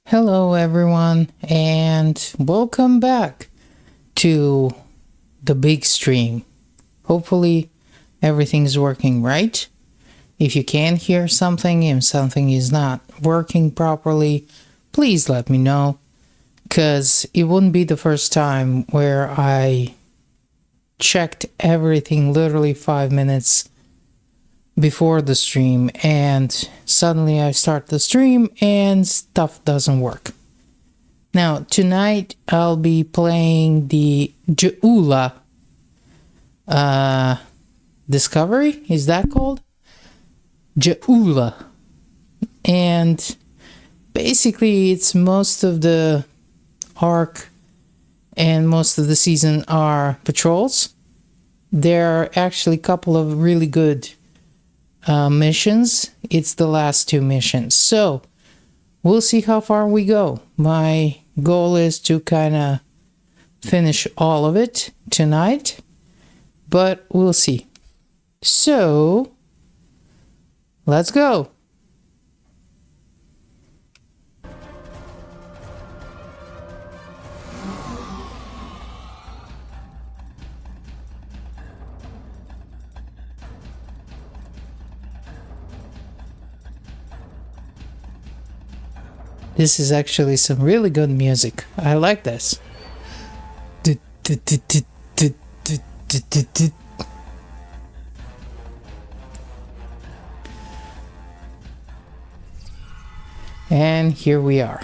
Hello, everyone, and welcome back to the big stream. Hopefully, everything's working right. If you can hear something and something is not working properly, please let me know, because it wouldn't be the first time where I checked everything literally 5 minutes before the stream and suddenly I start the stream and stuff doesn't work. Now, tonight I'll be playing the Jaula Discovery, is that called? Jaula. And basically it's most of the arc and most of the season are patrols. There are actually a couple of really good missions. It's the last two missions, so we'll see how far we go. My goal is to kind of finish all of it tonight, but we'll see. So let's go. This is actually some really good music. I like this. And here we are.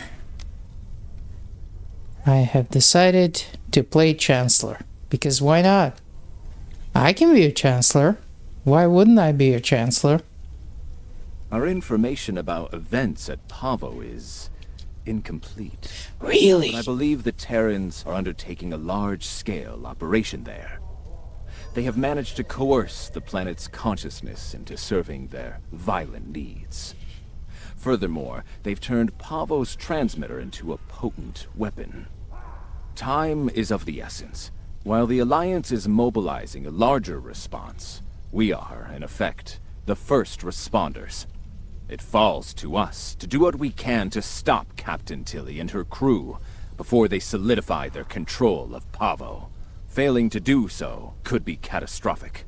I have decided to play Chancellor, because why not? I can be a Chancellor. Why wouldn't I be a Chancellor? Our information about events at Pavo is incomplete. Really? But I believe the Terrans are undertaking a large-scale operation there. They have managed to coerce the planet's consciousness into serving their violent needs. Furthermore, they've turned Pavo's transmitter into a potent weapon. Time is of the essence. While the Alliance is mobilizing a larger response, we are, in effect, the first responders. It falls to us to do what we can to stop Captain Tilly and her crew before they solidify their control of Pavo. Failing to do so could be catastrophic.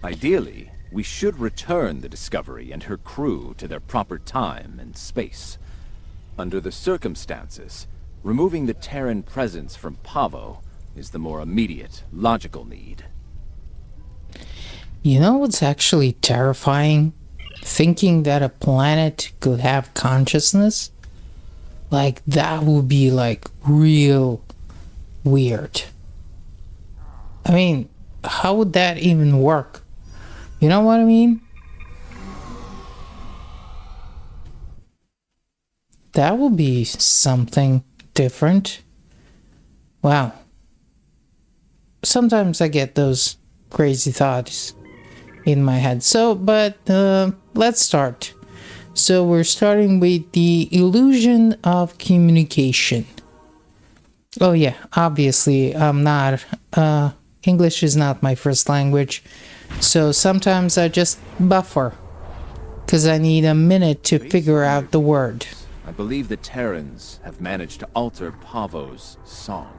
Ideally, we should return the Discovery and her crew to their proper time and space. Under the circumstances, removing the Terran presence from Pavo is the more immediate, logical need. You know what's actually terrifying? Thinking that a planet could have consciousness? Like, that would be like real weird. I mean, how would that even work? You know what I mean? That would be something different. Wow. Sometimes I get those crazy thoughts in my head. So, but let's start. So we're starting with the illusion of communication. Oh yeah, obviously I'm not, English is not my first language. So sometimes I just buffer, because I need a minute to figure out the word. I believe the Terrans have managed to alter Pavo's song.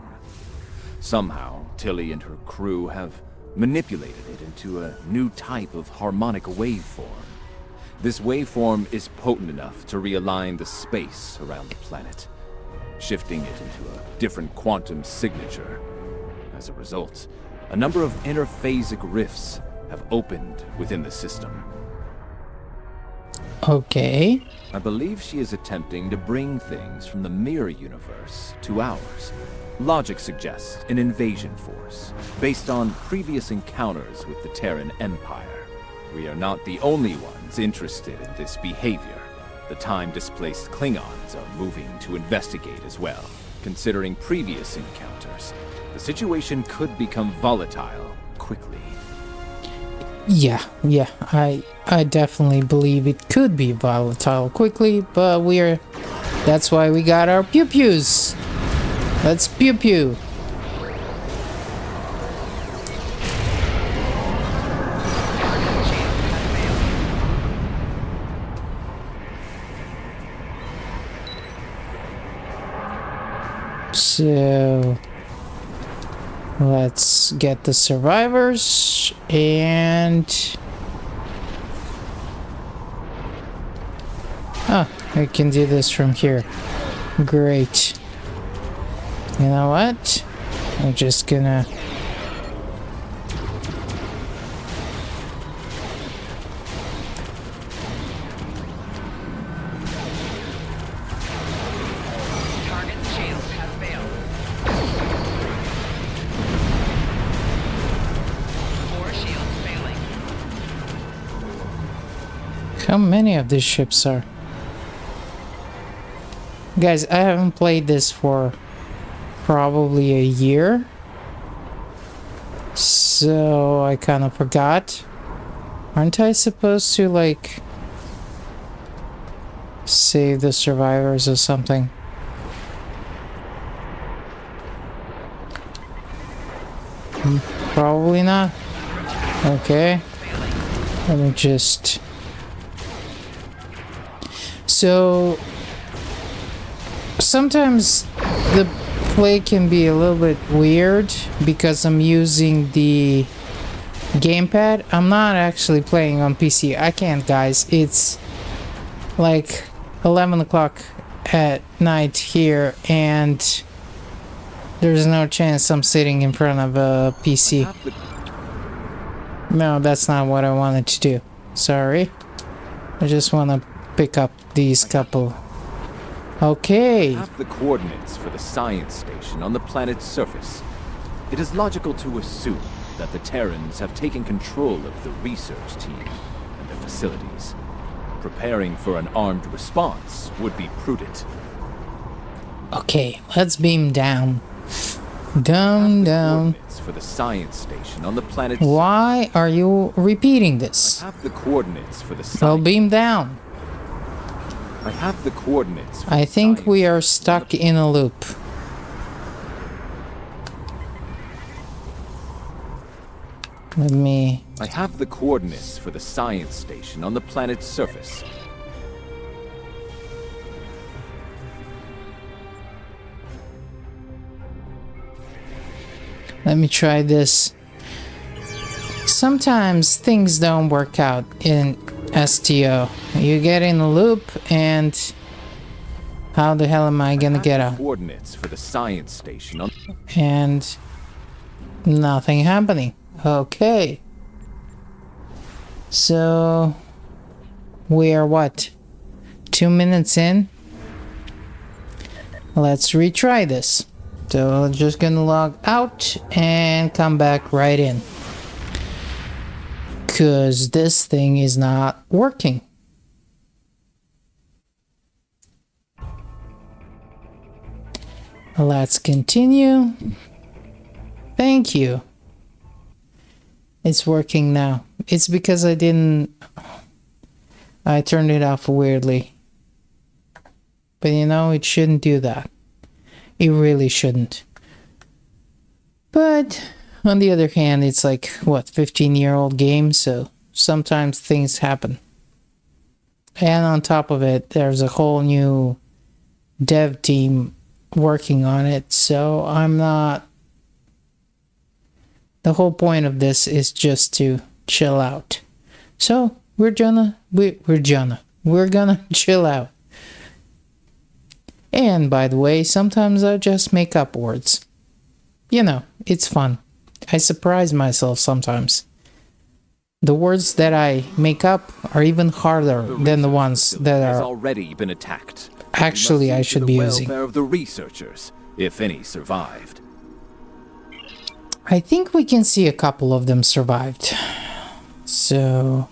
Somehow, Tilly and her crew have manipulated it into a new type of harmonic waveform. This waveform is potent enough to realign the space around the planet, shifting it into a different quantum signature. As a result, a number of interphasic rifts have opened within the system. Okay. I believe she is attempting to bring things from the mirror universe to ours. Logic suggests an invasion force, based on previous encounters with the Terran Empire. We are not the only ones interested in this behavior. The time-displaced Klingons are moving to investigate as well. Considering previous encounters, the situation could become volatile quickly. Yeah, I definitely believe it could be volatile quickly, but that's why we got our pew-pews. Let's pew-pew. So let's get the survivors and I can do this from here. Great. You know what? I'm just gonna how many of these ships are? Guys, I haven't played this for probably a year. So I kind of forgot. Aren't I supposed to, like, save the survivors or something? Probably not. Okay. Let me just... So sometimes the play can be a little bit weird because I'm using the gamepad. I'm not actually playing on PC. I can't, guys. It's like 11 o'clock at night here and there's no chance I'm sitting in front of a PC. No, that's not what I wanted to do. Sorry. I just want to pick up these couple. Okay. Have the coordinates for the science station on the planet's surface. It is logical to assume that the Terrans have taken control of the research team and the facilities. Preparing for an armed response would be prudent. Okay, let's beam down. Down. Coordinates for the science station on the planet's Why are you repeating this? I have the coordinates for the Well, science. beam down. I have the coordinates. For I the think science we are stuck in a loop. Let me... I have the coordinates for the science station on the planet's surface. Let me try this. Sometimes things don't work out in STO. You get in a loop and how the hell am I gonna get out? Coordinates for the science station on And nothing happening. Okay. So we are what? 2 minutes in? Let's retry this. So I'm just gonna log out and come back right in. Cause this thing is not working. Let's continue. Thank you. It's working now. It's because I turned it off weirdly. But you know, it shouldn't do that. It really shouldn't. But on the other hand, it's like, what, 15-year-old game, so sometimes things happen. And on top of it, there's a whole new dev team working on it, so I'm not... The whole point of this is just to chill out. So, we're gonna chill out. And by the way, sometimes I just make up words. You know, it's fun. I surprise myself sometimes. The words that I make up are even harder than the ones that has are already been attacked. actually I should be using. The welfare of the researchers, if any survived. I think we can see a couple of them survived. So...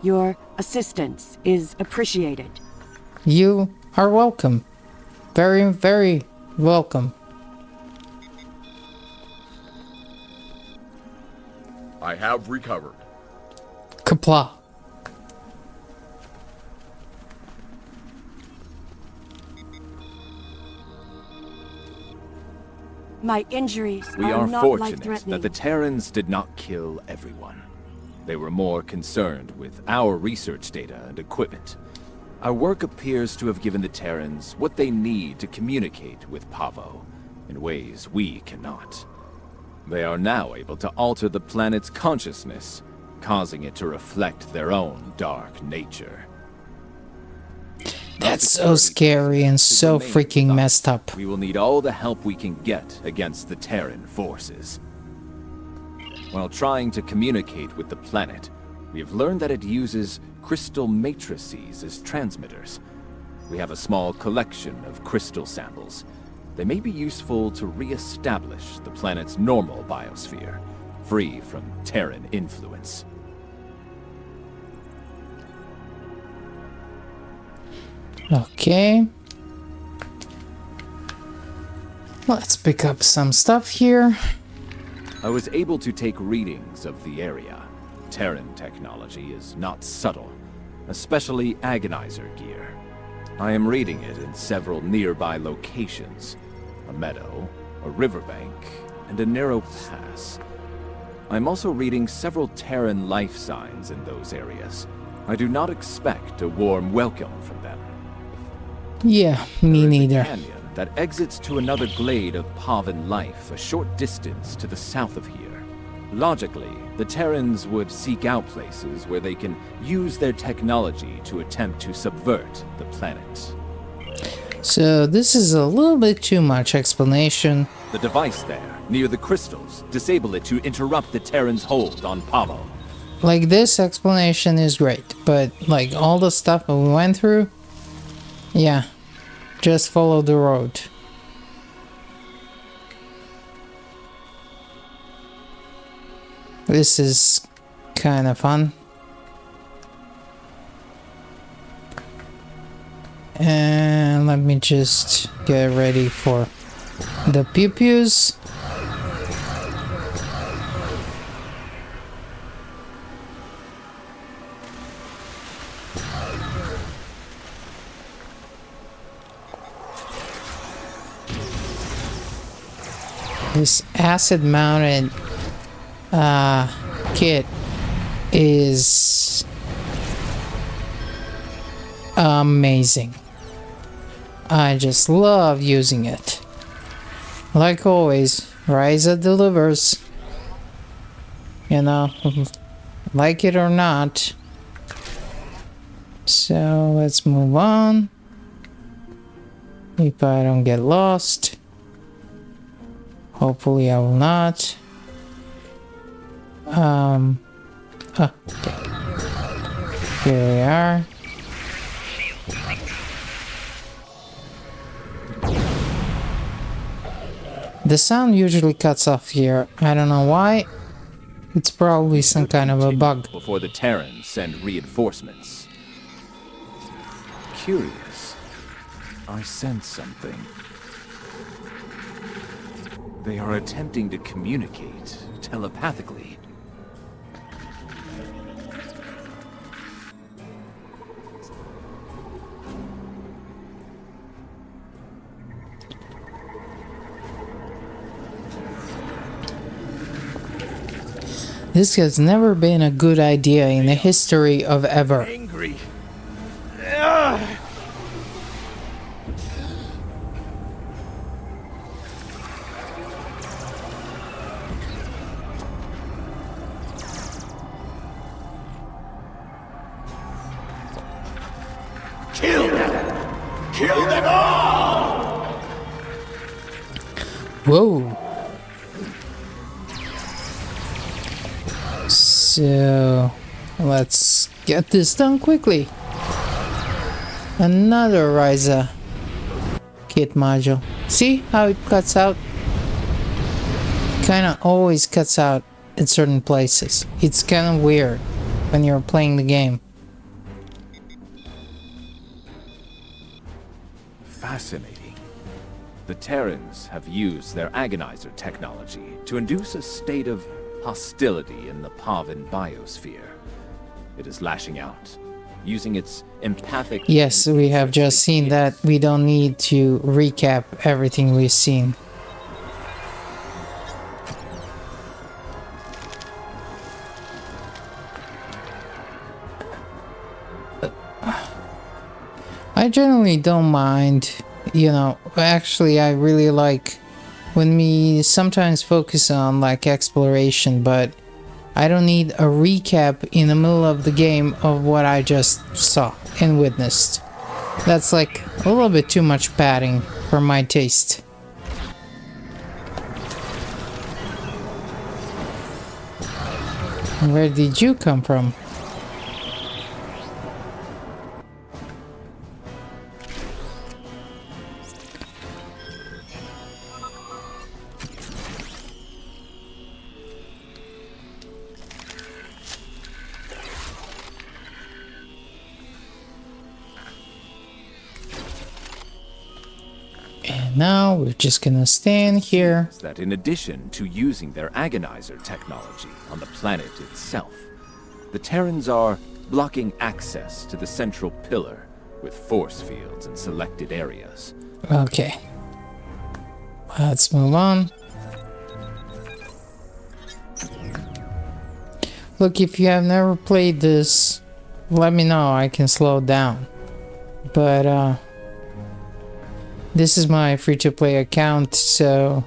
Your assistance is appreciated. You are welcome. Very, very welcome. I have recovered. Kapla. My injuries We are are not fortunate life-threatening. that the Terrans did not kill everyone. They were more concerned with our research data and equipment. Our work appears to have given the Terrans what they need to communicate with Pavo in ways we cannot. They are now able to alter the planet's consciousness, causing it to reflect their own dark nature. That's so scary and so freaking messed up. We will need all the help we can get against the Terran forces. While trying to communicate with the planet, we have learned that it uses crystal matrices as transmitters. We have a small collection of crystal samples. They may be useful to re-establish the planet's normal biosphere, free from Terran influence. Okay. Let's pick up some stuff here. I was able to take readings of the area. Terran technology is not subtle, especially agonizer gear. I am reading it in several nearby locations. A meadow, a riverbank, and a narrow pass. I'm also reading several Terran life signs in those areas. I do not expect a warm welcome from them. Yeah, me neither. A canyon that exits to another glade of Pavan life a short distance to the south of here. Logically, the Terrans would seek out places where they can use their technology to attempt to subvert the planet. So this is a little bit too much explanation. The device there, near the crystals, disable it to interrupt the Terrans' hold on Pavo. Like, this explanation is great, but like all the stuff that we went through, yeah, just follow the road. This is kind of fun. And let me just get ready for the pew-pews. This acid-mounted kit is amazing. I just love using it. Like always, Ryza delivers. You know, like it or not. So let's move on. If I don't get lost. Hopefully I will not. Okay. Here we are. The sound usually cuts off here. I don't know why. It's probably some kind of a bug. Before the Terrans send reinforcements. Curious. I sense something. They are attempting to communicate telepathically. This has never been a good idea in the history of ever. Angry. Kill them! Kill them all! Whoa. So, let's get this done quickly. Another Ryza kit module. See how it cuts out? Kinda always cuts out in certain places. It's kinda weird when you're playing the game. Fascinating. The Terrans have used their agonizer technology to induce a state of hostility in the Pavan biosphere. It is lashing out, using its empathic... Yes, we have just seen that. We don't need to recap everything we've seen. I generally don't mind, you know, actually I really like when we sometimes focus on like exploration, but I don't need a recap in the middle of the game of what I just saw and witnessed. That's like a little bit too much padding for my taste. Where did you come from? And now we're just gonna stand here. That in addition to using their agonizer technology on the planet itself, the Terrans are blocking access to the central pillar with force fields in selected areas. Okay. Let's move on. Look, if you have never played this, let me know. I can slow down. But, this is my free-to-play account, so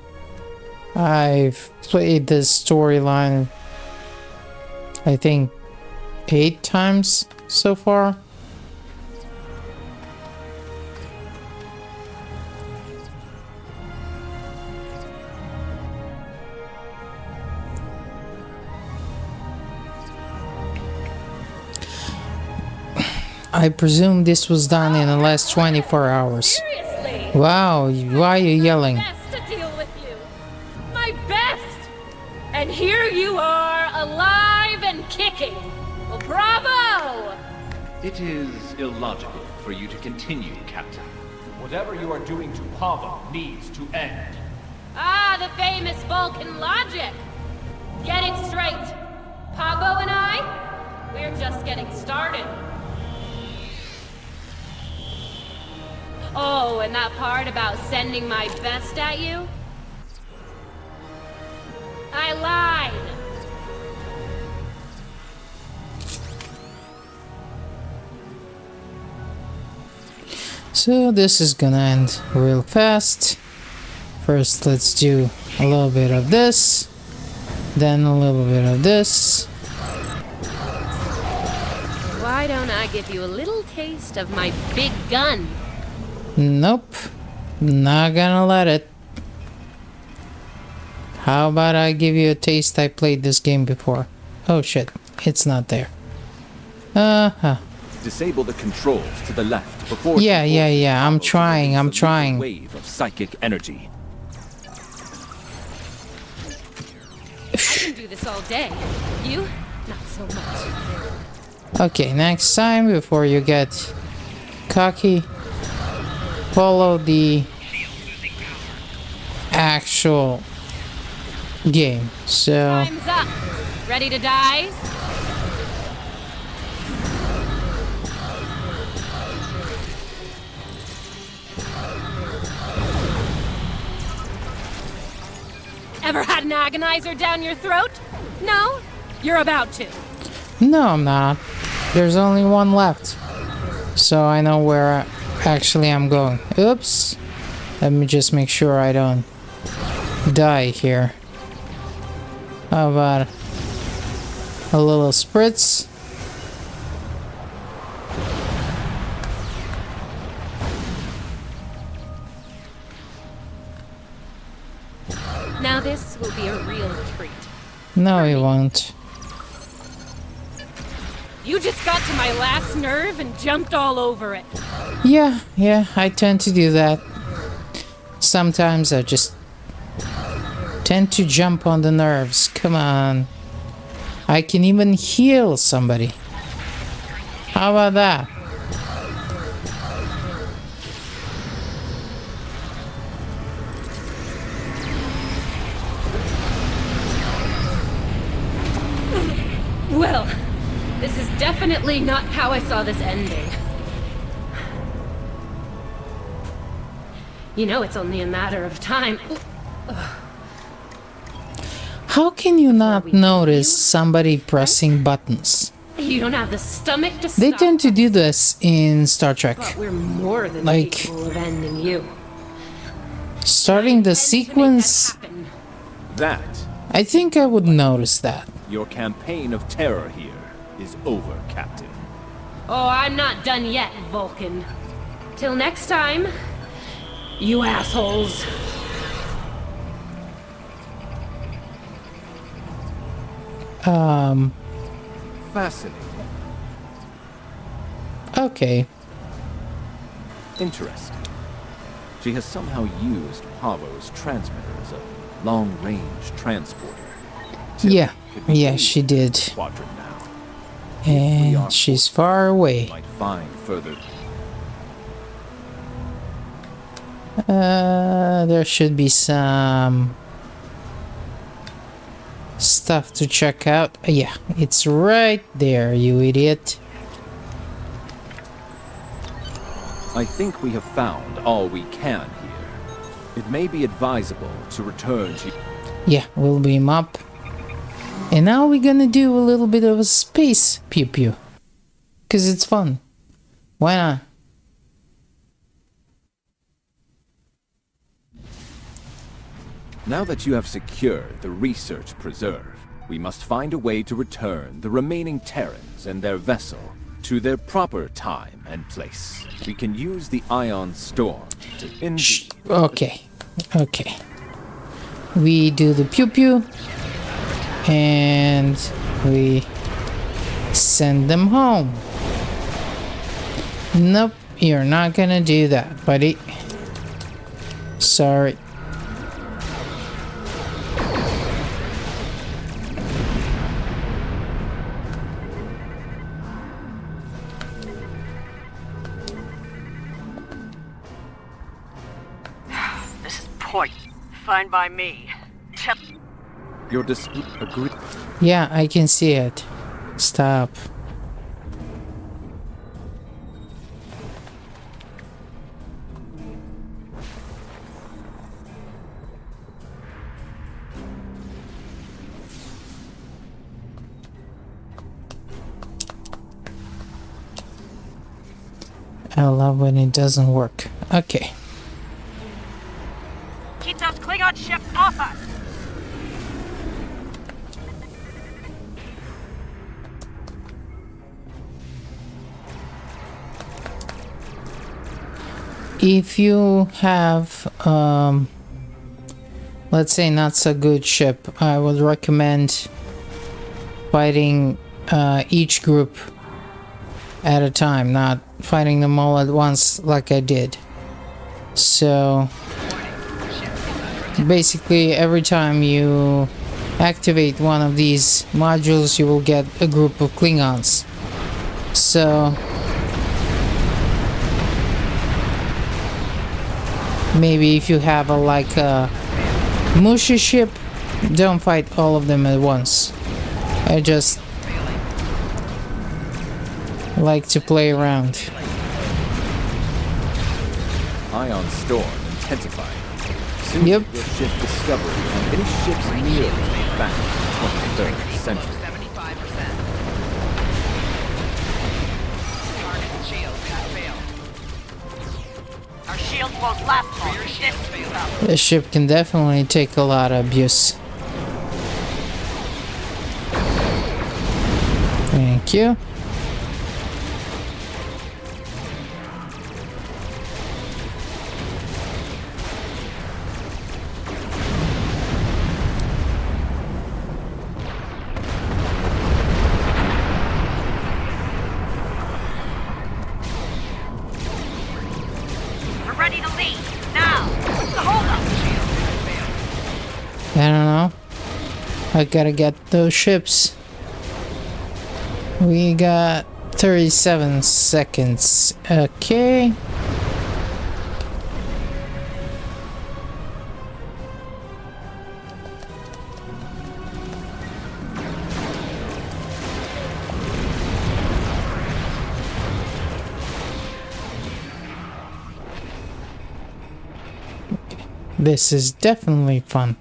I've played this storyline, I think, 8 times so far. I presume this was done in the last 24 hours. Seriously? Wow, why are you yelling? Best to deal with you. My best. And here you are, alive and kicking. Well, bravo! It is illogical for you to continue, Captain. Whatever you are doing to Pava needs to end. Ah, the famous Vulcan logic. Get it straight. Pavo and I, we're just getting started. Oh, and that part about sending my best at you? I lied. So this is gonna end real fast. First, let's do a little bit of this, then a little bit of this. Why don't I give you a little taste of my big gun? Nope, not gonna let it. How about I give you a taste? I played this game before. Oh shit, it's not there. Disable the controls to the left before. Yeah, I'm trying. Wave of psychic energy. I can do this all day. You, not so much. Okay, next time, before you get cocky, follow the actual game. So Time's up. Ready to die? Ever had an agonizer down your throat? No? You're about to. no, I'm not. There's only one left, so I know where actually I'm going. Oops. Let me just make sure I don't die here. How about a little spritz? Now this will be a real treat. No, it won't. You just got to my last nerve and jumped all over it. Yeah, I tend to do that. Sometimes I just tend to jump on the nerves. Come on. I can even heal somebody. How about that? Well, this is definitely not how I saw this ending. You know it's only a matter of time. How can you not notice somebody pressing buttons? You don't have the stomach to They stop tend to us, do this in Star Trek. but we're more than Like- capable of ending you. Starting the And to make that sequence, happen, That, I think I would notice that. your campaign of terror here is over, Captain. oh, I'm not done yet, Vulcan. Till next time, you assholes. Fascinating. Okay. Interesting. She has somehow used Pavo's transmitter as a long-range transporter. Yeah. Could be Yeah, in she did. the Quadrant now. And she's far away. Might find further. There should be some stuff to check out. Yeah, it's right there, you idiot. I think we have found all we can here. It may be advisable to return to... Yeah, we'll beam up. And now we're gonna do a little bit of a space pew pew. Cause it's fun. Why not? Now that you have secured the research preserve, we must find a way to return the remaining Terrans and their vessel to their proper time and place. We can use the ion storm to Okay. Okay. We do the pew pew. And we send them home. Nope, you're not gonna do that, buddy. Sorry. This is point. Fine by me. your dispute agree. Yeah, I can see it. Stop. I love when it doesn't work. Okay. Keep those Klingon ships off us! If you have, let's say not so good ship, I would recommend fighting each group at a time, not fighting them all at once like I did. So basically every time you activate one of these modules you will get a group of Klingons. So maybe if you have a like a mushy ship, don't fight all of them at once. I just like to play around. Ion storm intensifying. Soon Yep. we'll shift discovery on any ships near back to the 23rd century. 75%. Target shields have failed. Our shields won't last long. Rear shield failed. The ship can definitely take a lot of abuse. Thank you. We're ready to leave. Now! Hold up! I don't know. I gotta get those ships. We got 37 seconds. Okay. This is definitely fun.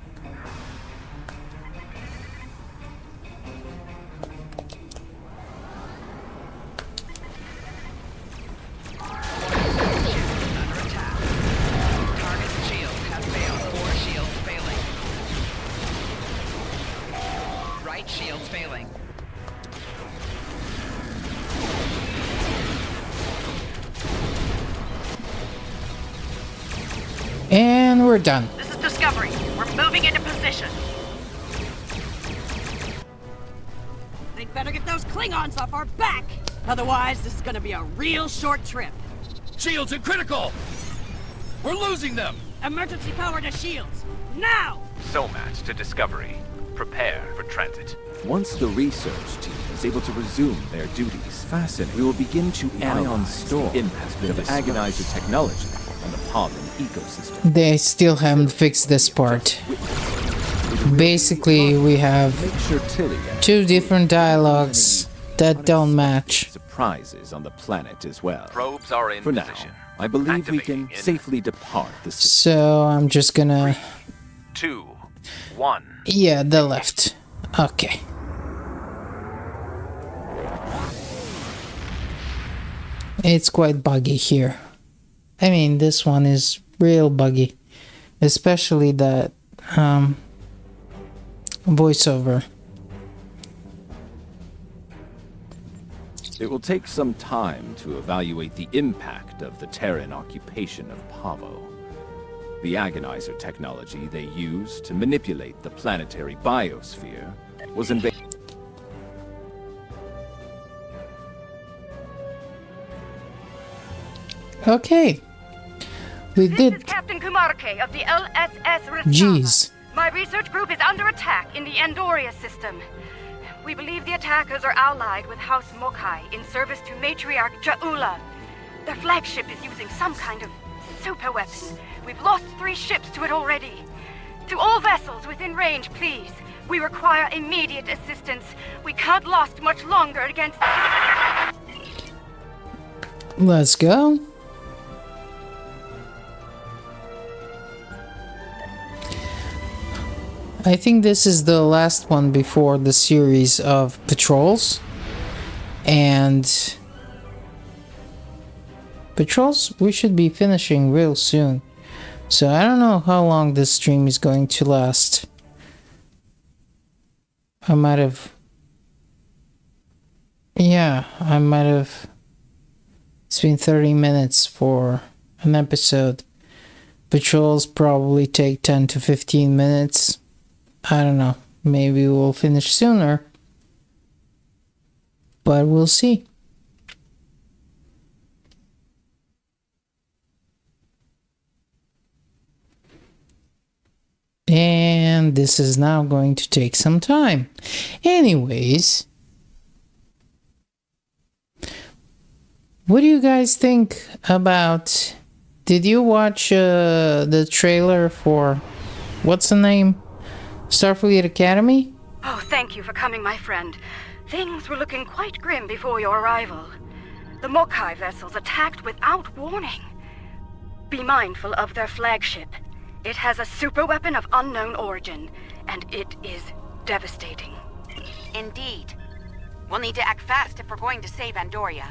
Starfleet shields failing. And we're done. This is Discovery. We're moving into position. They'd better get those Klingons off our back. Otherwise, this is gonna be a real short trip. Shields are critical! We're losing them! Emergency power to shields. Now! SOMAT to Discovery. Prepare for transit. Once the research team is able to resume their duties, we will begin to analyze the impact of agonizer technology on the Pavan ecosystem. They still haven't fixed this part. Basically, we have Make sure Tilly and two different dialogues that don't match. surprises on the planet as well. Probes are in For now, position. I believe we can Activating in safely depart the system. So I'm just gonna... 2, 1. Yeah, the left. Okay. It's quite buggy here. I mean, this one is real buggy. Especially that voiceover. It will take some time to evaluate the impact of the Terran occupation of Pavo. The agonizer technology they used to manipulate the planetary biosphere was invaded. Okay. We This is did. Captain Kumarke of the LSS Ristana. Jeez. My research group is under attack in the Andoria system. We believe the attackers are allied with House Mokai in service to Matriarch Ja'ula. Their flagship is using some kind of super weapon. We've lost 3 ships to it already. To all vessels within range, please. We require immediate assistance. We can't last much longer against... Let's go. I think this is the last one before the series of patrols. And patrols we should be finishing real soon. So I don't know how long this stream is going to last. I might have... Yeah, I might have... It's been 30 minutes for an episode. Patrols probably take 10 to 15 minutes. I don't know. Maybe we'll finish sooner. But we'll see. And this is now going to take some time. Anyways, what do you guys think about... Did you watch the trailer for... What's the name? Starfleet Academy? Oh, thank you for coming, my friend. Things were looking quite grim before your arrival. The Mokai vessels attacked without warning. Be mindful of their flagship. It has a super weapon of unknown origin, and it is devastating. Indeed. We'll need to act fast if we're going to save Andoria.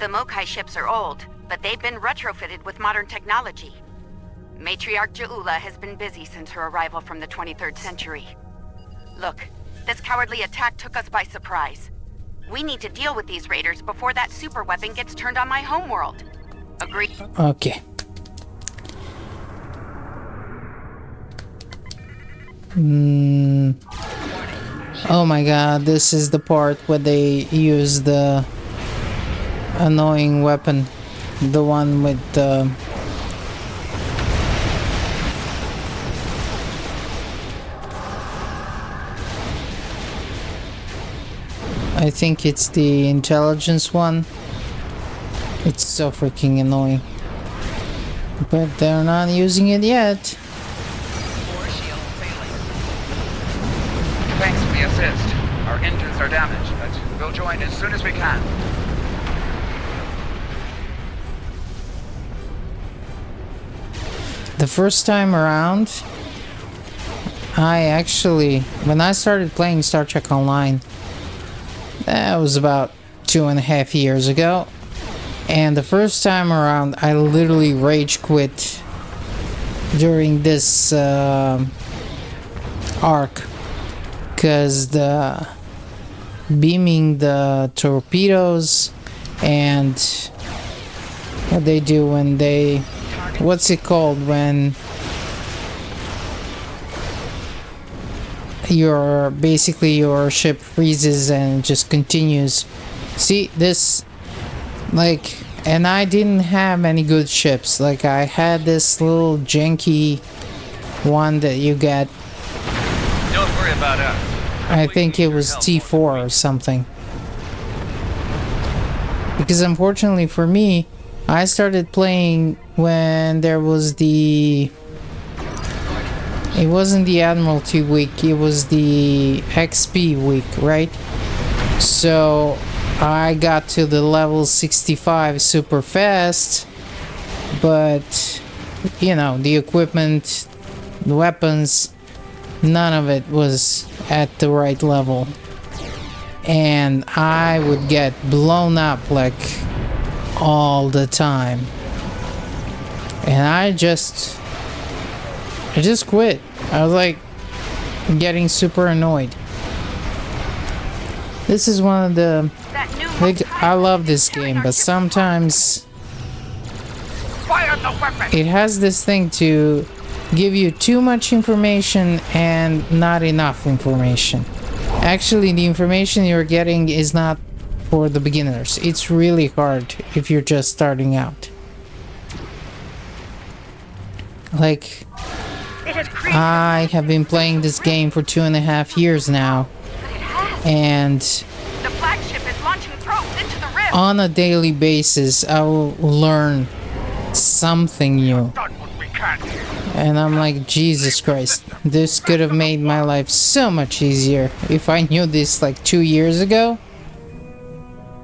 The Mokai ships are old, but they've been retrofitted with modern technology. Matriarch Ja'ula has been busy since her arrival from the 23rd century. Look, this cowardly attack took us by surprise. We need to deal with these raiders before that super weapon gets turned on my homeworld. Agreed? Okay. Oh my god, this is the part where they use the annoying weapon. The one with the... I think it's the intelligence one. It's so freaking annoying. But they're not using it yet. 4 shields failing. Thanks for the assist. Our engines are damaged, but we'll join as soon as we can. The first time around, when I started playing Star Trek Online, that was about 2.5 years ago. And the first time around, I literally rage quit during this arc because the beaming the torpedoes and what they do when they, what's it called when your basically your ship freezes and just continues. See this, like, and I didn't have any good ships. Like, I had this little janky one that you get. Don't worry about us. I think it was T4 or something. Because unfortunately for me, I started playing when there was the... It wasn't the Admiralty week, it was the XP week, right? So I got to the level 65 super fast, but you know, the equipment, the weapons, none of it was at the right level. And I would get blown up like all the time. And I just quit. I was like getting super annoyed. This is one of the, like, I love this game, but sometimes it has this thing to give you too much information and not enough information. Actually, the information you're getting is not for the beginners. It's really hard if you're just starting out. Like, I have been playing this game for 2.5 years now, and The flagship is launching probes into the rim. on a daily basis I will learn something new. And I'm like, Jesus Christ, this could have made my life so much easier if I knew this like 2 years ago.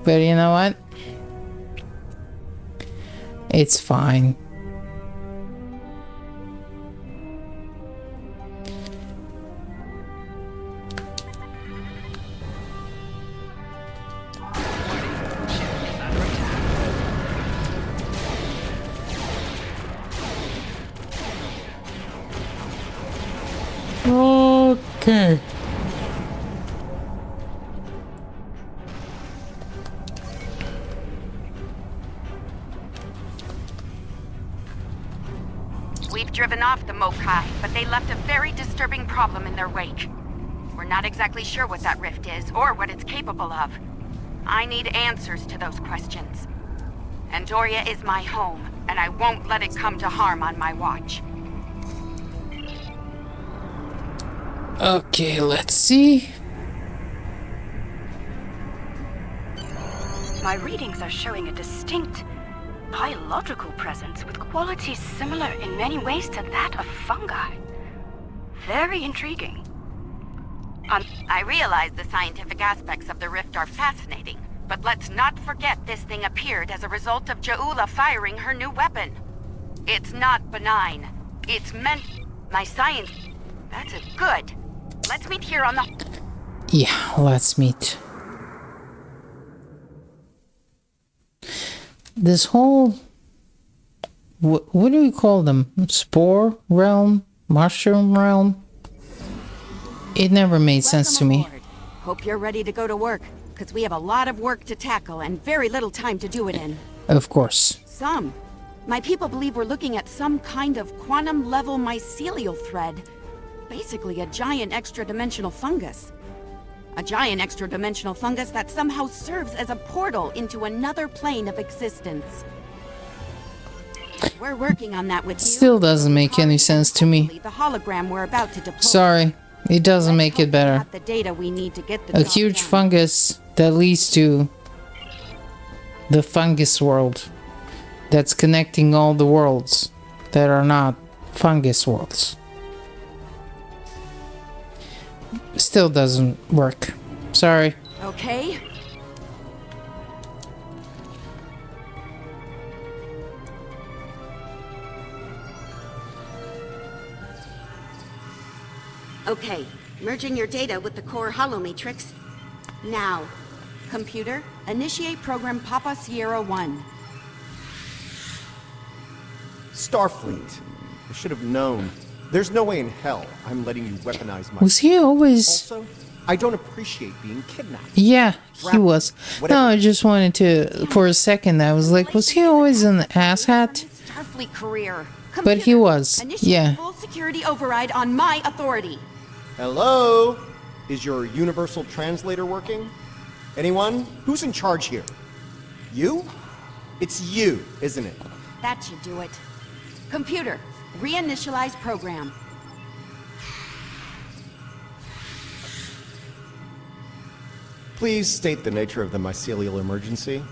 But you know what? It's fine. Okay. We've driven off the Mokai, but they left a very disturbing problem in their wake. We're not exactly sure what that rift is, or what it's capable of. I need answers to those questions. Andoria is my home, and I won't let it come to harm on my watch. Okay, let's see. My readings are showing a distinct biological presence with qualities similar in many ways to that of fungi. Very intriguing. I realize the scientific aspects of the rift are fascinating, but let's not forget this thing appeared as a result of Ja'ula firing her new weapon. It's not benign. It's meant... My science... That's it. Good. Let's meet here on the... Yeah, let's meet. This whole... What do we call them? Spore realm? Mushroom realm? It never made sense to me. Hope you're ready to go to work, because we have a lot of work to tackle and very little time to do it in. Of course. My people believe we're looking at some kind of quantum-level mycelial thread. Basically a giant extra-dimensional fungus. A giant extra-dimensional fungus that somehow serves as a portal into another plane of existence. We're working on that with you. Still doesn't make any sense to me. The hologram we're about to deploy. Sorry, it doesn't make it better. The data we need to get the A job huge done. fungus that leads to the fungus world. That's connecting all the worlds that are not fungus worlds. Still doesn't work. Sorry. Okay. Okay, merging your data with the core holomatrix. Now, computer, initiate program Papa Sierra 1. Starfleet. I should have known. There's no way in hell I'm letting you weaponize my... Was he always Also, I don't appreciate being kidnapped. Yeah, he was. Whatever. No, I just wanted to, for a second, I was like, was he always an asshat? Starfleet career. But he was, Initiate yeah. full security override on my authority. Hello? Is your universal translator working? Anyone? Who's in charge here? You? It's you, isn't it? That should do it. Computer, reinitialize program. Please state the nature of the mycelial emergency.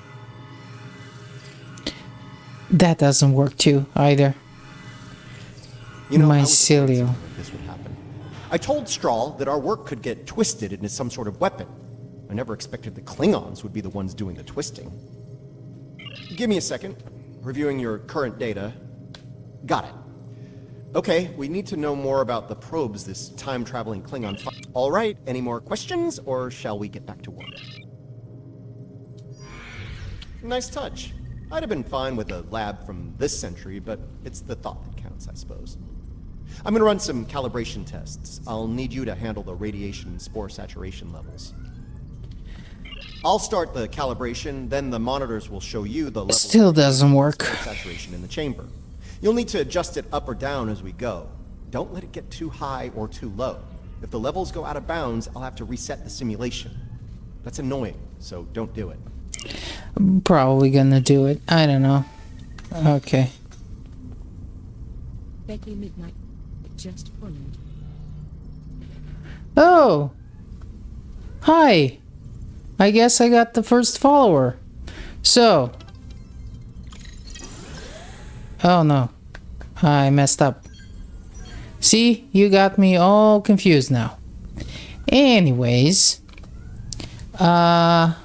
That doesn't work too, either. You know, I was afraid Mycelial. something like this would happen. I told Strahl that our work could get twisted into some sort of weapon. I never expected the Klingons would be the ones doing the twisting. Give me a second. Reviewing your current data. Got it. Okay, we need to know more about the probes this time-traveling Klingon All right, any more questions, or shall we get back to work? Nice touch. I'd have been fine with a lab from this century, but it's the thought that counts, I suppose. I'm gonna run some calibration tests. I'll need you to handle the radiation spore saturation levels. I'll start the calibration, then the monitors will show you the level Still doesn't work. of saturation in the chamber. You'll need to adjust it up or down as we go. Don't let it get too high or too low. If the levels go out of bounds, I'll have to reset the simulation. That's annoying, so don't do it. I'm probably gonna do it. I don't know. Okay. Becky Midnight, just followed. Oh! Hi! I guess I got the first follower. So. Oh no. I messed up. See? You got me all confused now. Anyways. What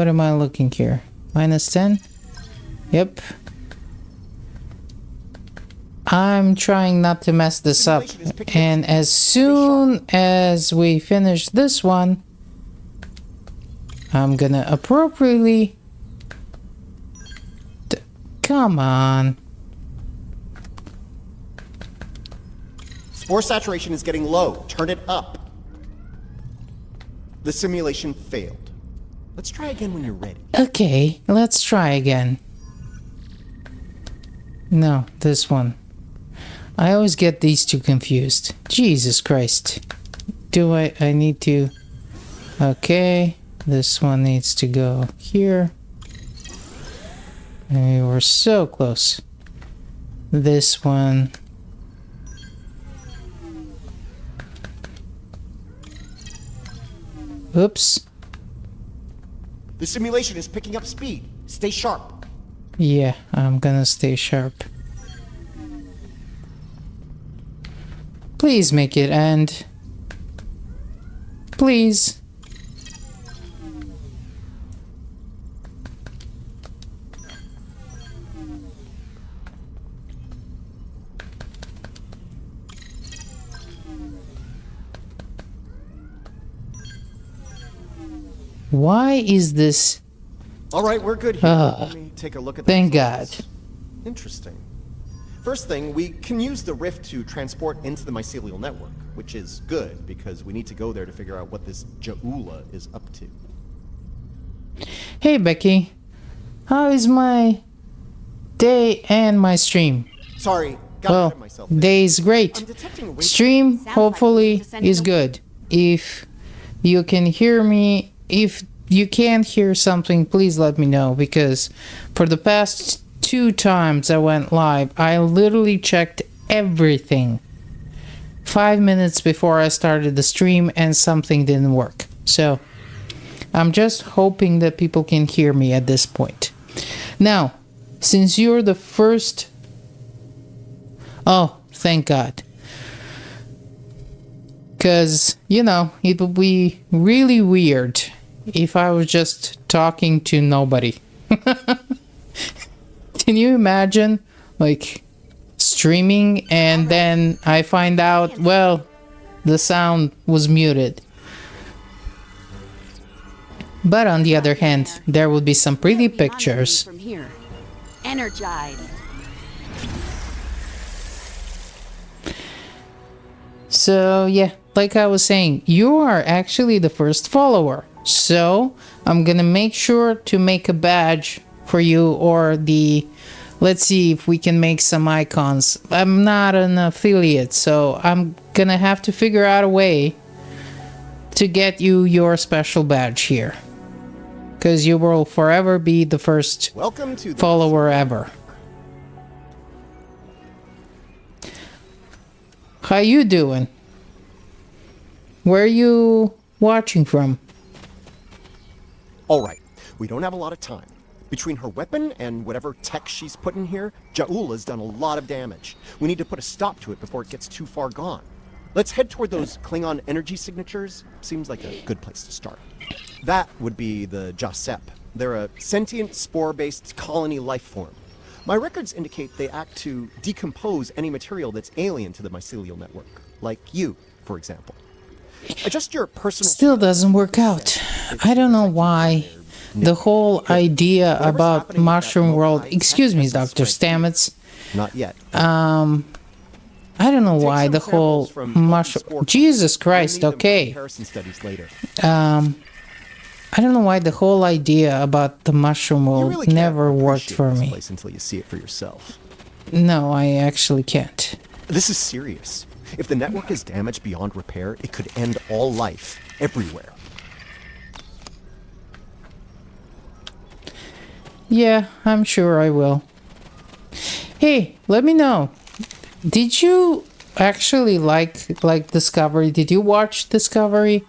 am I looking here? -10? Yep. I'm trying not to mess this up. And as soon as we finish this one, I'm gonna appropriately... Come on. Spore saturation is getting low. Turn it up. The simulation failed. Let's try again when you're ready. Okay, let's try again. No, this one. I always get these two confused. Jesus Christ. Do I need to... Okay, this one needs to go here. And we were so close. This one... Oops. The simulation is picking up speed. Stay sharp. Yeah, I'm gonna stay sharp. Please make it end. Please. Why is this? All right, we're good here. Let me take a look at the Thank results. God. Interesting. First thing, we can use the rift to transport into the mycelial network, which is good because we need to go there to figure out what this Ja'ula is up to. Hey Becky, how is my day and my stream? Sorry, got ahead of myself there. Day is great. I'm detecting a rate- Stream Sounds hopefully like is good. If you can hear me, if you can't hear something, please let me know, because for the past 2 times I went live, I literally checked everything 5 minutes before I started the stream and something didn't work. So I'm just hoping that people can hear me at this point. Now, since you're the first... Oh, thank God. Because, you know, it would be really weird if I was just talking to nobody. Can you imagine, like, streaming and then I find out, well, the sound was muted. But on the other hand, there would be some pretty pictures. From here. Energized. So, yeah, like I was saying, you are actually the first follower. So I'm gonna make sure to make a badge for you, or the... Let's see if we can make some icons. I'm not an affiliate, so I'm gonna have to figure out a way to get you your special badge here. Because you will forever be the first follower ever. How you doing? Where are you watching from? Alright, we don't have a lot of time. Between her weapon and whatever tech she's put in here, Ja'ula's done a lot of damage. We need to put a stop to it before it gets too far gone. Let's head toward those Klingon energy signatures. Seems like a good place to start. That would be the Jasep. They're a sentient, spore-based colony life form. My records indicate they act to decompose any material that's alien to the mycelial network, like you, for example. Adjust your personal... Still doesn't work out. I don't know why. The whole idea about Mushroom World... Excuse me, Dr. Stamets. Not yet. I don't know why the whole mushroom... Jesus Christ, okay. I don't know why the whole idea about the Mushroom World never worked for me. Until you see it for yourself. No, I actually can't. This is serious. If the network is damaged beyond repair, it could end all life, everywhere. Yeah, I'm sure I will. Hey, let me know. Did you actually like Discovery? Did you watch Discovery?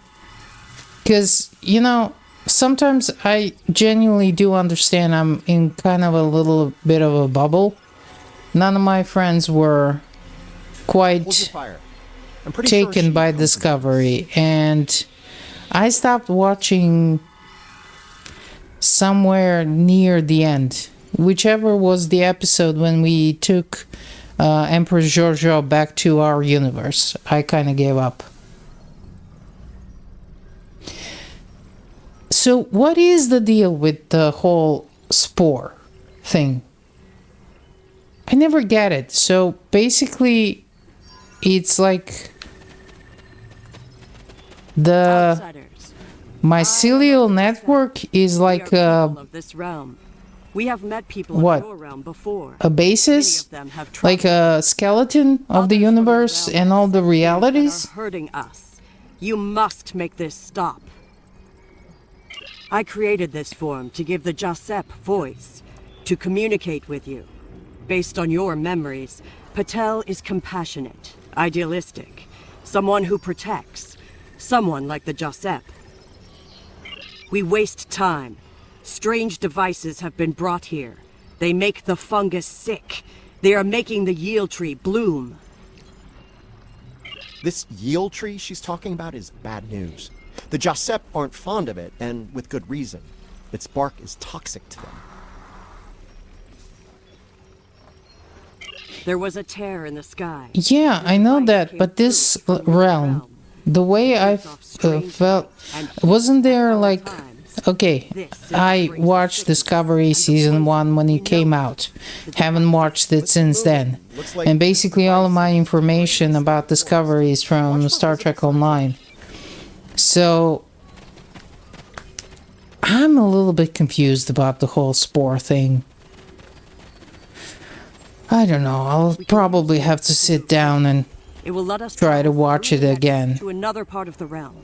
Because, you know, sometimes I genuinely do understand I'm in kind of a little bit of a bubble. None of my friends were quite taken by Discovery, and I stopped watching somewhere near the end, whichever was the episode when we took Empress Giorgio back to our universe. I kind of gave up. So what is the deal with the whole spore thing? I never get it. So basically it's like the mycelial network is like we have met people what? In your realm before. A basis? Like a skeleton of the universe and all the realities? Hurting us. You must make this stop. I created this form to give the Jasep voice, to communicate with you. Based on your memories, Patel is compassionate, idealistic, someone who protects, someone like the Jasep. We waste time. Strange devices have been brought here. They make the fungus sick. They are making the yield tree bloom. This yield tree she's talking about is bad news. The Jasep aren't fond of it, and with good reason. Its bark is toxic to them. There was a tear in the sky. Yeah, I know that, but this realm, the way I felt, wasn't there like... Okay, I watched Discovery Season 1 when it came out. Haven't watched it since then. And basically all of my information about Discovery is from Star Trek Online. So, I'm a little bit confused about the whole spore thing. I don't know, I'll probably have to sit down and try to watch it again. To another part of the realm.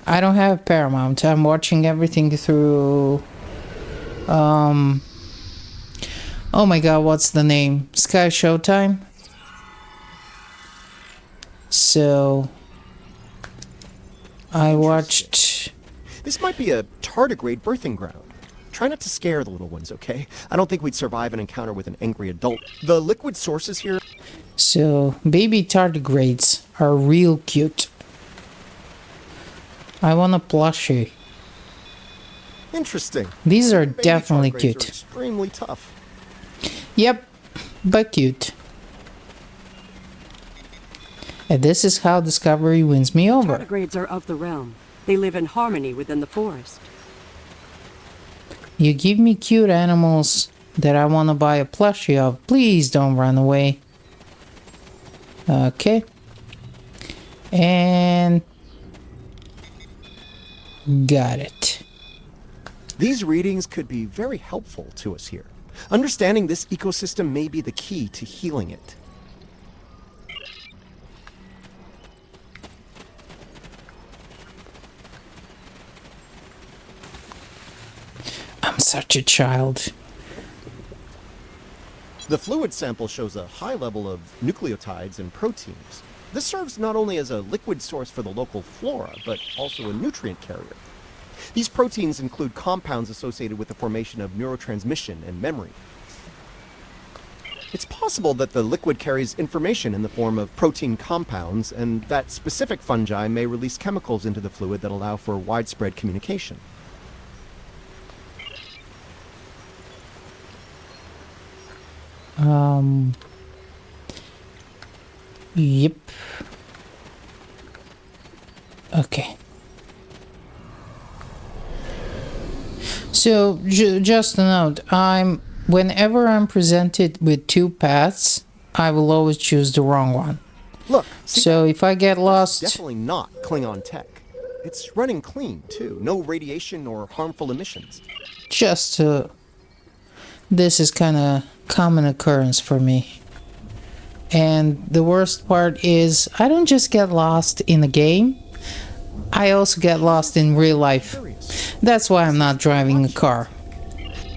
I don't have Paramount. I'm watching everything through... Oh my god, what's the name? Sky Showtime? So... I watched... This might be a tardigrade birthing ground. Try not to scare the little ones, okay? I don't think we'd survive an encounter with an angry adult. The liquid sources here... So, baby tardigrades are real cute. I want a plushie. Interesting. These are definitely cute. Are extremely tough. Yep, but cute. And this is how Discovery wins me over. Tardigrades are of the realm. They live in harmony within the forest. You give me cute animals that I want to buy a plushie of. Please don't run away. Okay. And got it. These readings could be very helpful to us here. Understanding this ecosystem may be the key to healing it. I'm such a child. The fluid sample shows a high level of nucleotides and proteins. This serves not only as a liquid source for the local flora, but also a nutrient carrier. These proteins include compounds associated with the formation of neurotransmission and memory. It's possible that the liquid carries information in the form of protein compounds, and that specific fungi may release chemicals into the fluid that allow for widespread communication. Yep. Okay. So, just a note, whenever I'm presented with two paths, I will always choose the wrong one. Look, so if I get lost... Definitely not Klingon tech. It's running clean, too. No radiation or harmful emissions. This is kind of common occurrence for me. And the worst part is, I don't just get lost in a game, I also get lost in real life. That's why I'm not driving a car.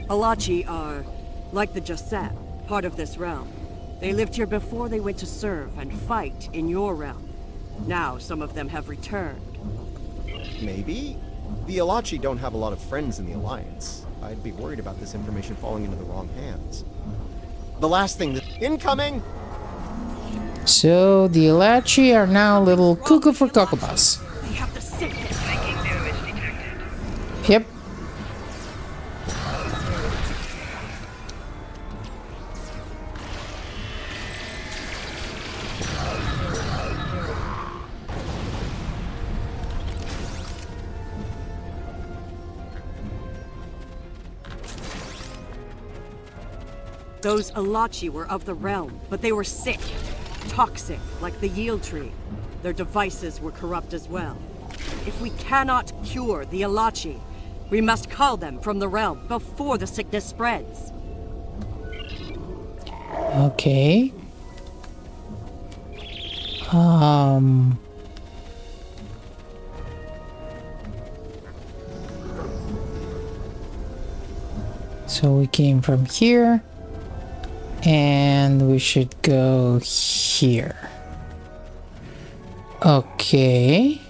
Alachi are, like the Jasep, part of this realm. They lived here before they went to serve and fight in your realm. Now some of them have returned. Maybe. The Alachi don't have a lot of friends in the Alliance. I'd be worried about this information falling into the wrong hands. The last thing that... Incoming! So, the Alachi are now little cuckoo for cocobas. They have the sickness. Yep. Those Alachi were of the realm, but they were sick. Toxic, like the yield tree. Their devices were corrupt as well. If we cannot cure the Alachi, we must cull them from the realm before the sickness spreads. Okay. So we came from here. And we should go here. Okay.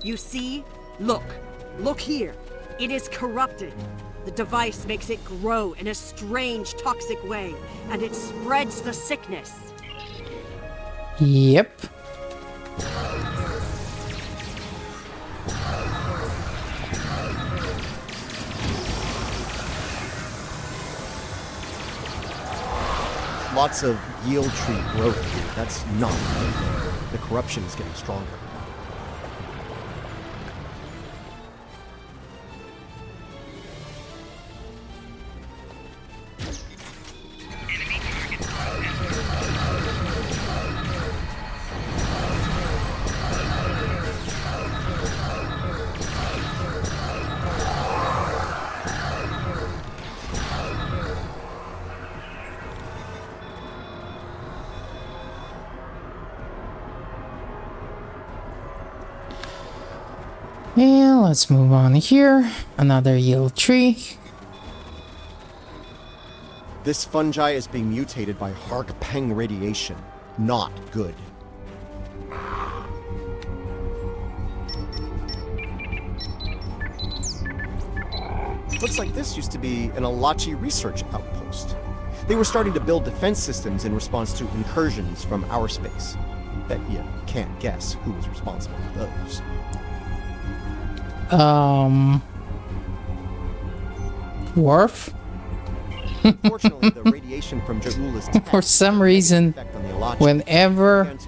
You see? Look. Look here. It is corrupted. The device makes it grow in a strange, toxic way, and it spreads the sickness. Yep. Lots of yield tree growth here. That's not right. The corruption is getting stronger. And let's move on here. Another yield tree. This fungi is being mutated by Hark-Peng radiation. Not good. Looks like this used to be an Alachi research outpost. They were starting to build defense systems in response to incursions from our space. Bet you can't guess who was responsible for those. Worf? Fortunately, the radiation from Ja'ula's For some reason, whenever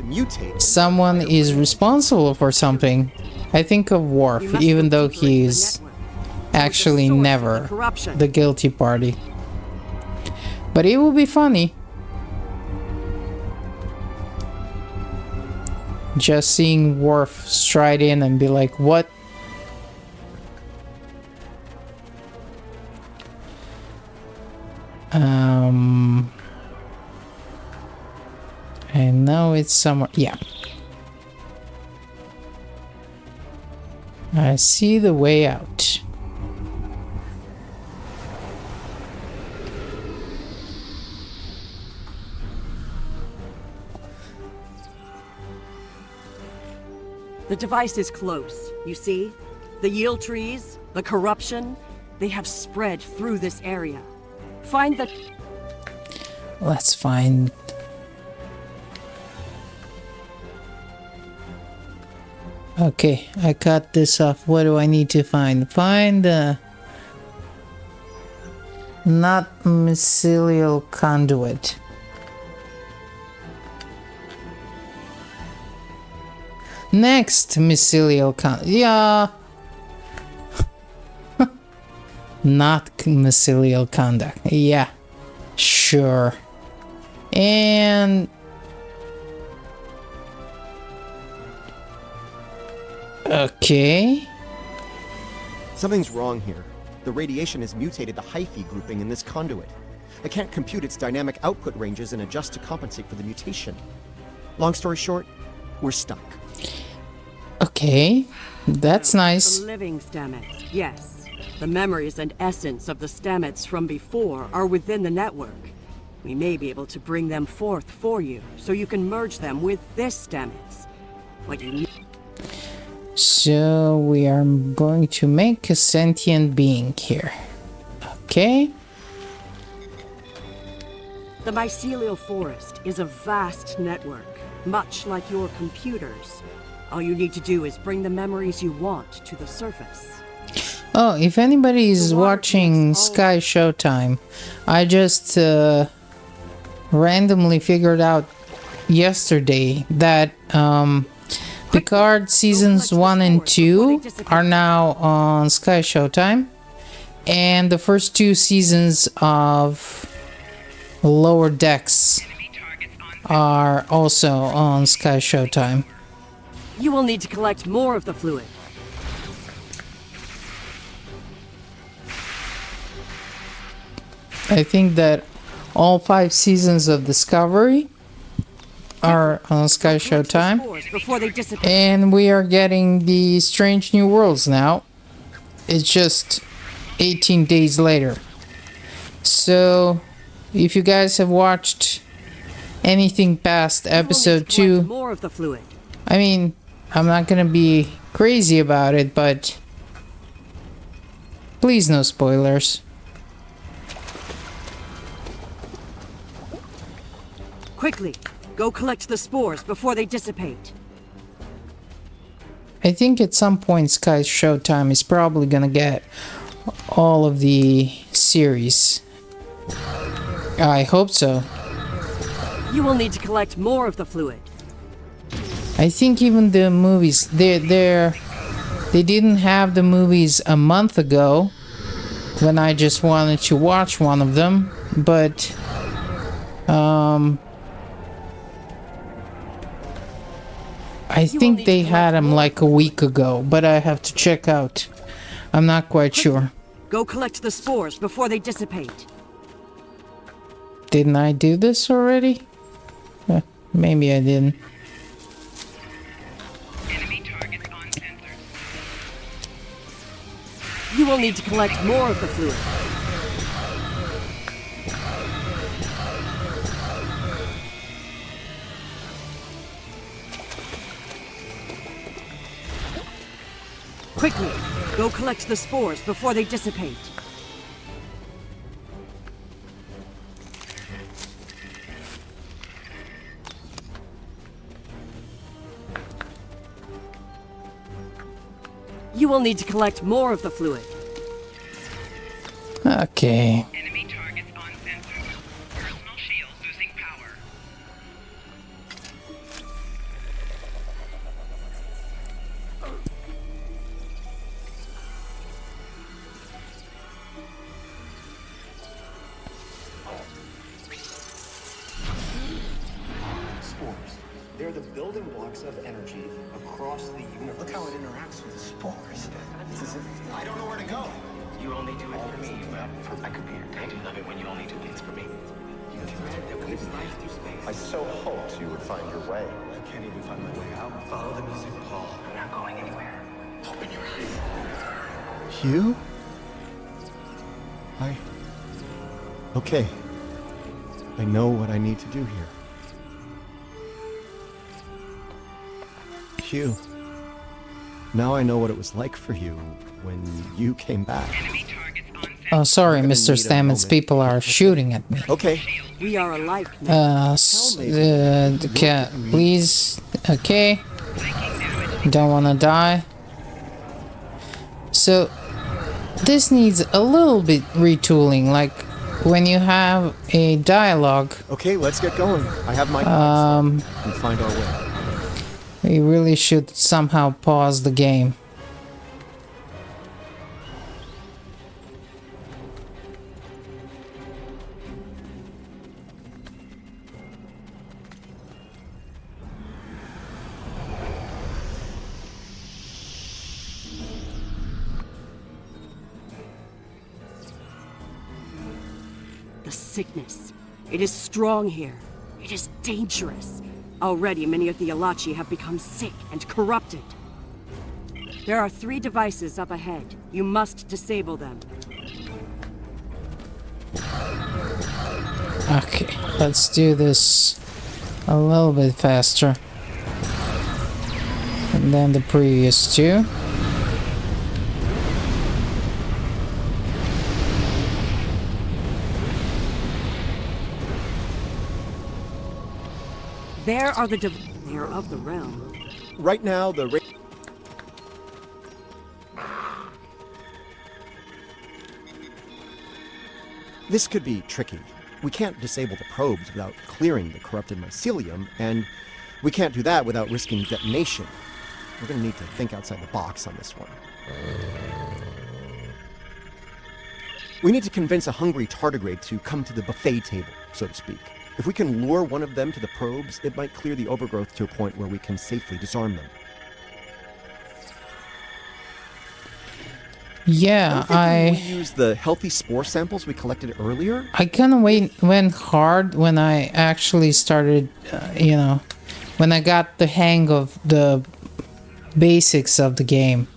someone is responsible for something, I think of Worf, even though he's actually never the guilty party. But it will be funny. Just seeing Worf stride in and be like, what? I know it's somewhere. Yeah. I see the way out. The device is close, you see? The yield trees, the corruption, they have spread through this area. Find the... Let's find... Okay, I cut this off. What do I need to find? Find the... Not mycelial conduit. Next mycelial conduit. Yeah. Not mycelial conduct. Yeah. Sure. And... Okay. Something's wrong here. The radiation has mutated the hyphae grouping in this conduit. I can't compute its dynamic output ranges and adjust to compensate for the mutation. Long story short, we're stuck. Okay, that's nice. The living stamets, yes. The memories and essence of the stamets from before are within the network. We may be able to bring them forth for you, so you can merge them with this stamets. What you need... So we are going to make a sentient being here. Okay. The mycelial forest is a vast network, much like your computers. All you need to do is bring the memories you want to the surface. Oh, if anybody is watching Sky Showtime, I just randomly figured out yesterday that Picard seasons 1 and 2 are now on Sky Showtime, and the first 2 seasons of Lower Decks are also on Sky Showtime. You will need to collect more of the fluid. I think that all 5 seasons of Discovery are on Sky Showtime, and we are getting the Strange New Worlds now. It's just 18 days later. So if you guys have watched anything past episode 2, more of the fluid. I mean, I'm not gonna be crazy about it, but please no spoilers. Quickly, go collect the spores before they dissipate. I think at some point Sky Showtime is probably gonna get all of the series. I hope so. You will need to collect more of the fluid. I think even the movies, they didn't have the movies a month ago when I just wanted to watch one of them, but I think they had them like a week ago, but I have to check out. I'm not quite sure. Go collect the spores before they dissipate. Didn't I do this already? Maybe I didn't. Enemy targets on sensors. You will need to collect more of the fluid. Quickly, go collect the spores before they dissipate. You will need to collect more of the fluid. Okay. Enemy targets on sensors. Personal shield losing power. Spores. They're the building blocks of energy across the universe. Look how it interacts with the spores. I don't know where to go. You only do it for me. I could be your dad. I love it when you only do things for me. You think that we fly through space? I so hoped you would find your way. I can't even find my way out. Follow the music, Paul. I'm not going anywhere. Open your eyes. Hugh? Okay. I know what I need to do here. Hugh. Now I know what it was like for you when you came back. Oh, sorry, Mr. Stamets. People are shooting at me. Okay. We are alike now. Please. Okay. Don't want to die. So, this needs a little bit retooling. Like, when you have a dialogue. Okay, let's get going. I have my and find our way. We really should somehow pause the game. The sickness. It is strong here. It is dangerous. Already, many of the Alachi have become sick and corrupted. There are 3 devices up ahead. You must disable them. Okay, let's do this a little bit faster than the previous 2. There are the They are of the realm. Right now, the This could be tricky. We can't disable the probes without clearing the corrupted mycelium, and we can't do that without risking detonation. We're gonna need to think outside the box on this one. We need to convince a hungry tardigrade to come to the buffet table, so to speak. If we can lure one of them to the probes, it might clear the overgrowth to a point where we can safely disarm them. Yeah, we use the healthy spore samples we collected earlier. I kind of went hard when I actually started, when I got the hang of the basics of the game.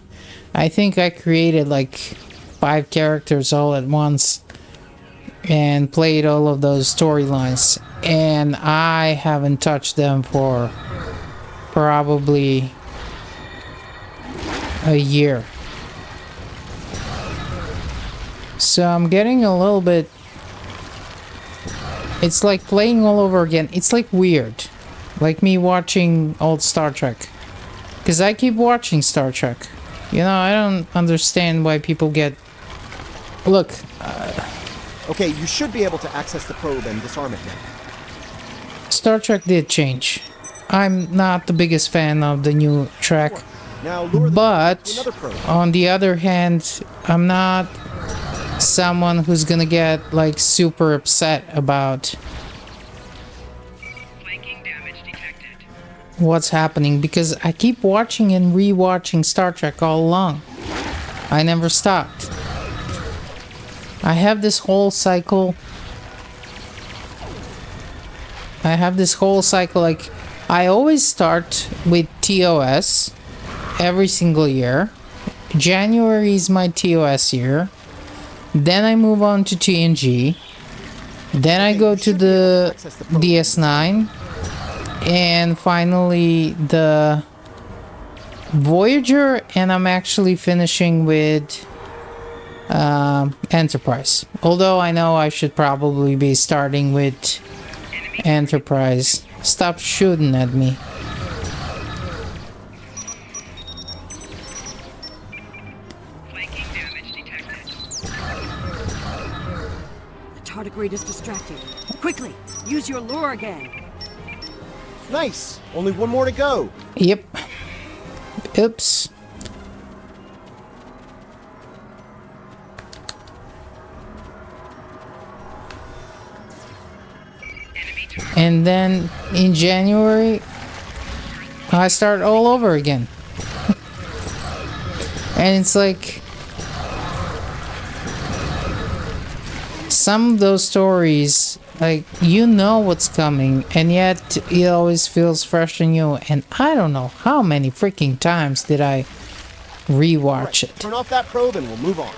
I think I created like 5 characters all at once and played all of those storylines, and I haven't touched them for probably a year. So I'm getting a little bit... It's like playing all over again. It's like weird. Like me watching old Star Trek. Because I keep watching Star Trek. I don't understand why people get... Look. Okay, you should be able to access the probe and disarm it now. Star Trek did change. I'm not the biggest fan of the new Trek. Now, but, on the other hand, I'm not someone who's gonna get, like, super upset about what's happening, because I keep watching and re-watching Star Trek all along. I never stopped. I have this whole cycle. Like, I always start with TOS every single year. January is my TOS year. Then I move on to TNG. Then I go to the DS9. And finally the Voyager, and I'm actually finishing with Enterprise. Although I know I should probably be starting with Enterprise. Stop shooting at me. The tardigrade is distracted. Quickly, use your lure again. Nice! Only one more to go! Yep. Oops. And then in January, I start all over again. And it's like some of those stories, like, you know what's coming, and yet it always feels fresh and new. And I don't know how many freaking times did I rewatch it. Turn off that probe and we'll move on.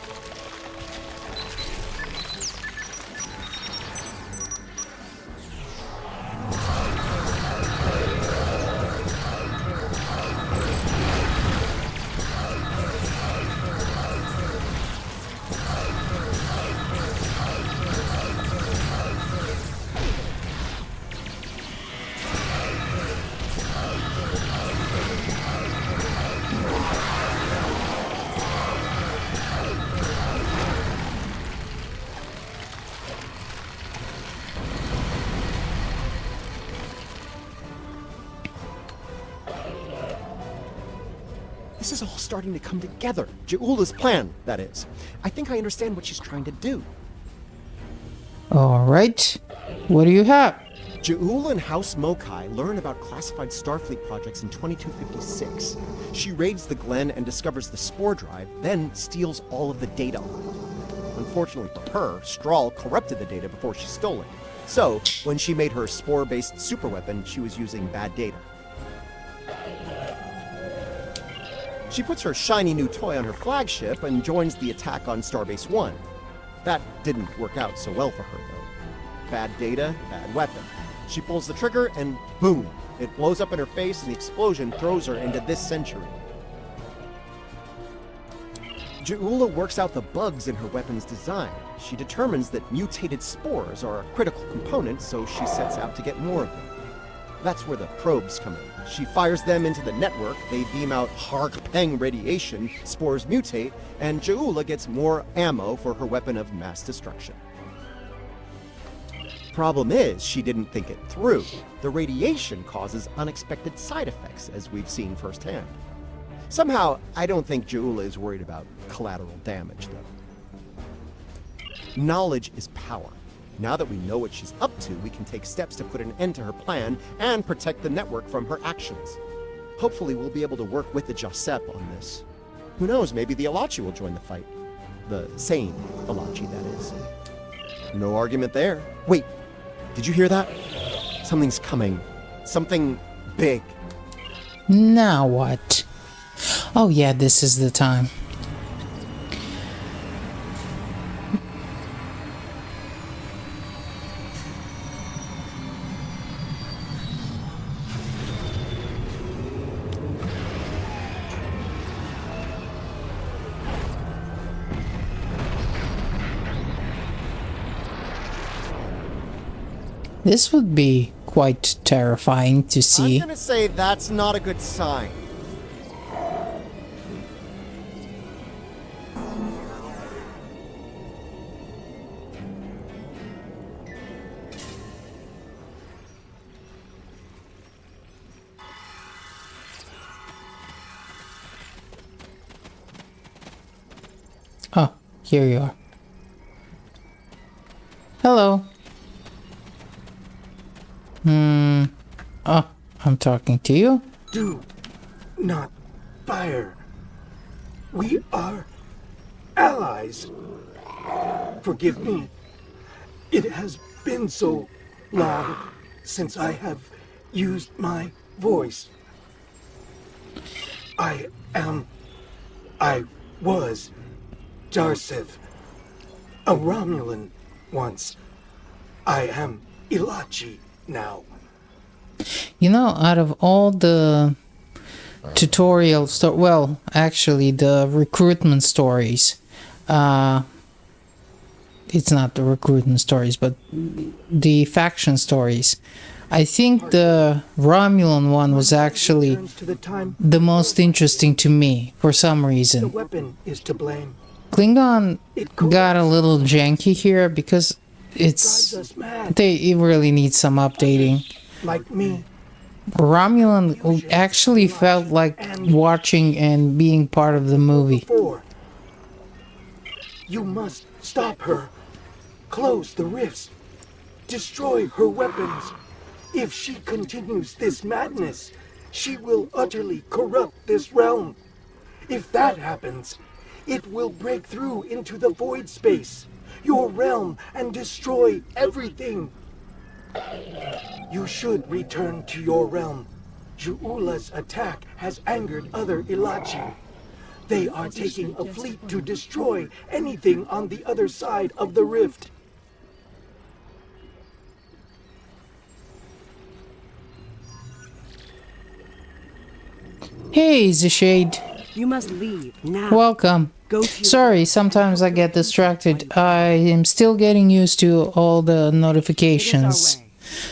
This is all starting to come together. Ja'ula's plan, that is. I think I understand what she's trying to do. Alright, what do you have? Ja'ula and House Mokai learn about classified Starfleet projects in 2256. She raids the Glen and discovers the spore drive, then steals all of the data on it. Unfortunately for her, Strahl corrupted the data before she stole it. So, when she made her spore-based superweapon, she was using bad data. She puts her shiny new toy on her flagship and joins the attack on Starbase 1. That didn't work out so well for her, though. Bad data, bad weapon. She pulls the trigger and boom! It blows up in her face and the explosion throws her into this century. Ja'ula works out the bugs in her weapon's design. She determines that mutated spores are a critical component, so she sets out to get more of them. That's where the probes come in. She fires them into the network, they beam out Hark-Peng radiation, spores mutate, and Ja'ula gets more ammo for her weapon of mass destruction. Problem is, she didn't think it through. The radiation causes unexpected side effects, as we've seen firsthand. Somehow, I don't think Ja'ula is worried about collateral damage, though. Knowledge is power. Now that we know what she's up to, we can take steps to put an end to her plan and protect the network from her actions. Hopefully we'll be able to work with the Josep on this. Who knows, maybe the Alachi will join the fight. The sane Alachi, that is. No argument there. Wait, did you hear that? Something's coming. Something big. Now what? Oh yeah, this is the time. This would be quite terrifying to see. I'm gonna say that's not a good sign. Oh, here you are. Hello. Oh, I'm talking to you. Do not fire. We are allies. Forgive me. It has been so long since I have used my voice. I was Darsev, a Romulan once. I am Ilachi now. You know, out of all the tutorial well, actually the recruitment stories, it's not the recruitment stories, but the faction stories, I think the Romulan one was actually the most interesting to me for some reason. The weapon is to blame. Klingon got a little janky here because it really needs some updating. Like me. Romulan actually felt like watching and being part of the movie. You must stop her. Close the rifts. Destroy her weapons. If she continues this madness, she will utterly corrupt this realm. If that happens, it will break through into the void space, your realm, and destroy everything. You should return to your realm. Ju'ula's attack has angered other Ilachi. They are taking a fleet to destroy anything on the other side of the rift. Hey, the Shade. You must leave now. Welcome. Sorry, sometimes I get distracted. I am still getting used to all the notifications.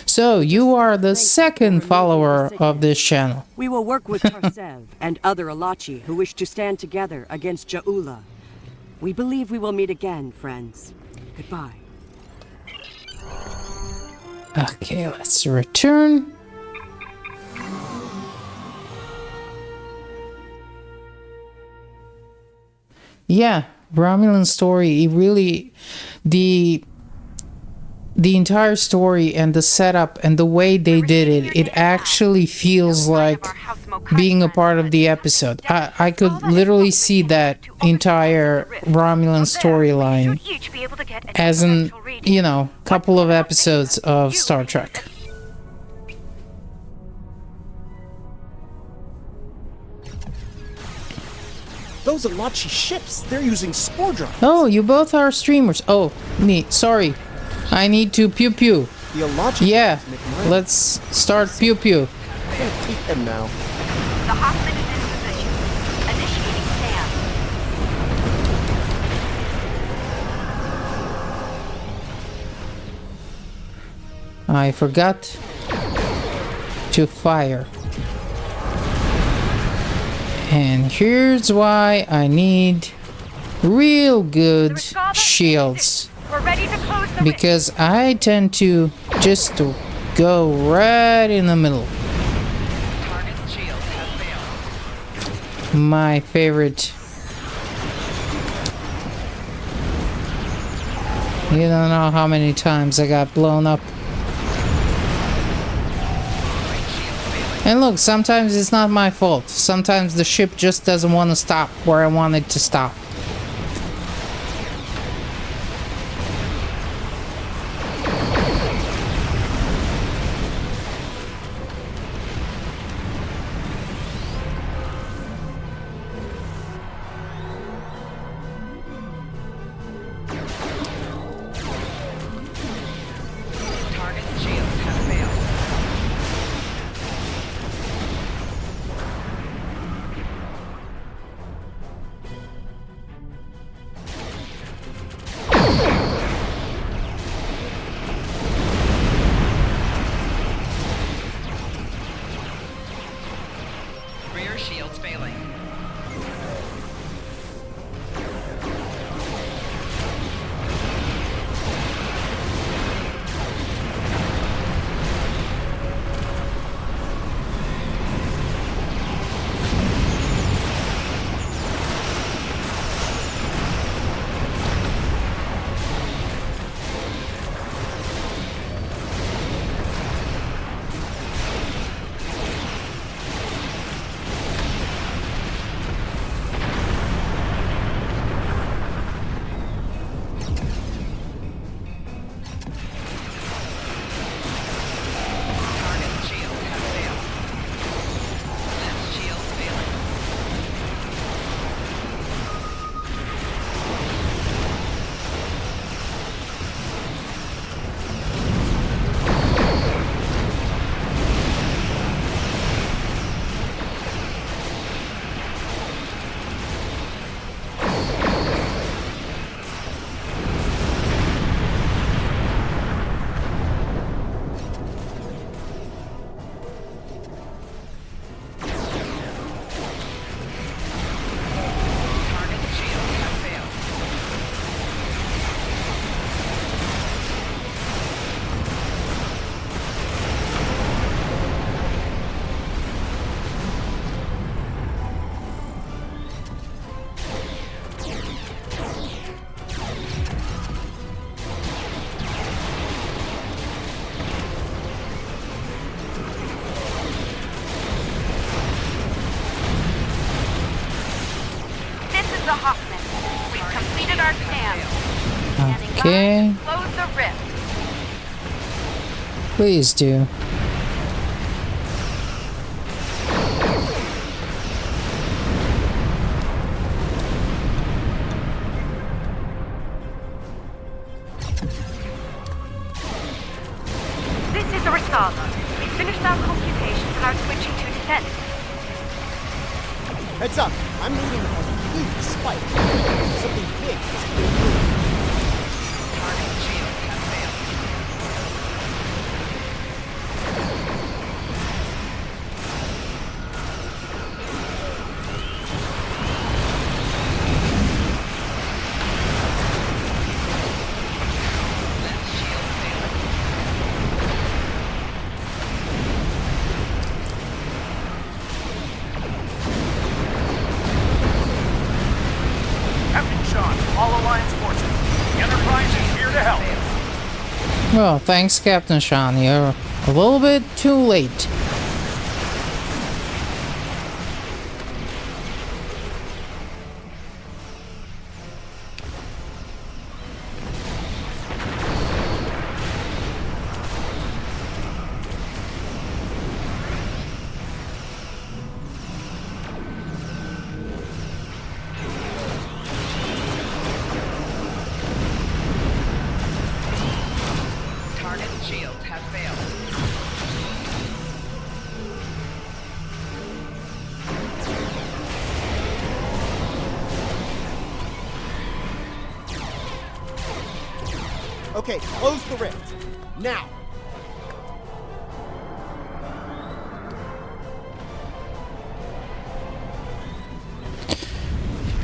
So, you are the second follower of this channel. We will work with Tarsev and other Ilachi who wish to stand together against Ja'ula. We believe we will meet again, friends. Goodbye. Okay, let's return. Yeah, Romulan story, it really, the entire story and the setup and the way they did it, it actually feels like being a part of the episode. I could literally see that entire Romulan storyline as an, you know, couple of episodes of Star Trek. Those Ilachi ships, they're using spore drives. Oh, you both are streamers. Oh, me, sorry. I need to pew pew. The Ilachi. Yeah, let's start pew pew. I can't take them now. The hostage is in position. Initiating scan. I forgot to fire. And here's why I need real good shields. We're ready to close the Because I tend to just go right in the middle. My favorite. You don't know how many times I got blown up. And look, sometimes it's not my fault. Sometimes the ship just doesn't want to stop where I want it to stop. the Hawkman. We've completed our scan. Okay. Close the rift. Please do. This is the Restala. We finished our computations and are switching to defense. Heads up, I'm leading a huge spike. Something big is coming through. Target shield has failed. Captain Sean, all Alliance forces. The Enterprise is here to help. Well, thanks, Captain Sean. You're a little bit too late. Target shields have failed. Okay, close the rift. Now.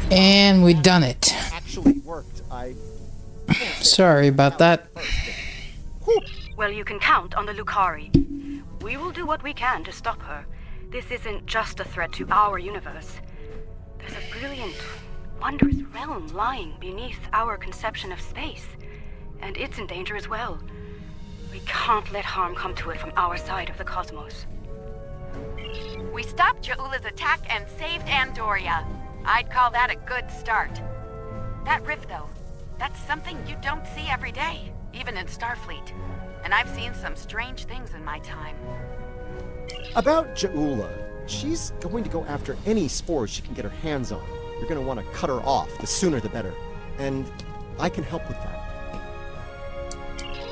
And we done it. Actually worked. Sorry about that. Well, you can count on the Lucari. We will do what we can to stop her. This isn't just a threat to our universe. There's a brilliant, wondrous realm lying beneath our conception of space. And it's in danger as well. We can't let harm come to it from our side of the cosmos. We stopped Ja'ula's attack and saved Andoria. I'd call that a good start. That rift, though, that's something you don't see every day, even in Starfleet. And I've seen some strange things in my time. About Ja'ula, she's going to go after any spores she can get her hands on. You're going to want to cut her off, the sooner the better. And I can help with that.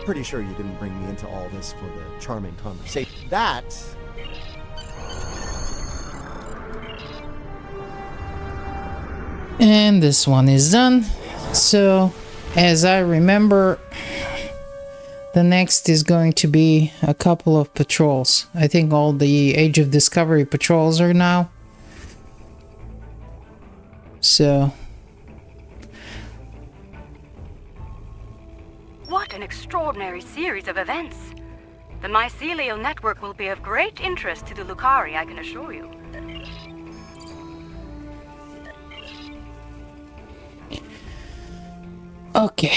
Pretty sure you didn't bring me into all this for the charming conversation. That... And this one is done. So, as I remember, the next is going to be a couple of patrols. I think all the Age of Discovery patrols are now. So... What an extraordinary series of events. The mycelial network will be of great interest to the Lucari, I can assure you. Okay.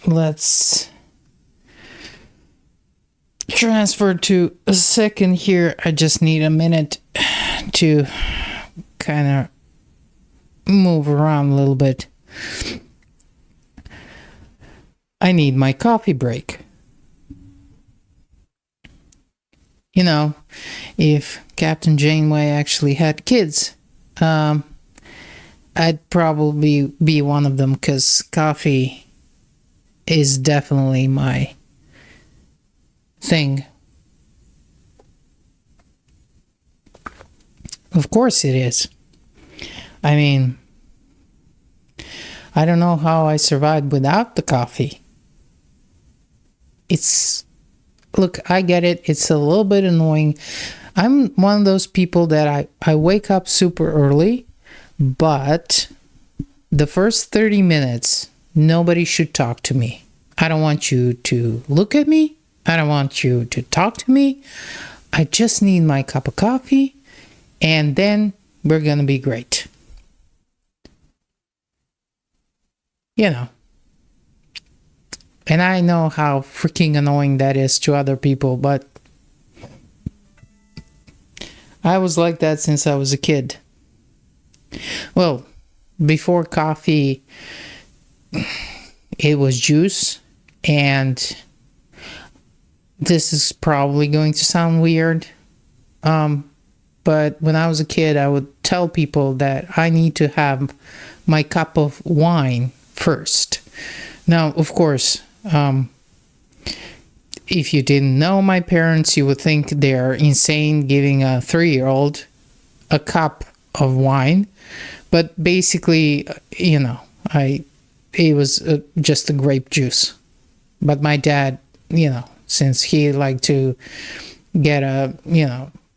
Let's transfer to a second here. I just need a minute to kind of move around a little bit. I need my coffee break. You know, if Captain Janeway actually had kids, I'd probably be one of them, because coffee is definitely my thing. Of course it is. I mean, I don't know how I survived without the coffee. Look, I get it. It's a little bit annoying. I'm one of those people that I wake up super early, but the first 30 minutes, nobody should talk to me. I don't want you to look at me. I don't want you to talk to me. I just need my cup of coffee, and then we're gonna be great. You know. And I know how freaking annoying that is to other people, but I was like that since I was a kid. Well, before coffee, it was juice, and this is probably going to sound weird, but when I was a kid, I would tell people that I need to have my cup of wine first. Now, of course, if you didn't know my parents, you would think they're insane giving a 3-year-old a cup of wine. But basically, you know, it was just a grape juice. But my dad, you know, since he liked to get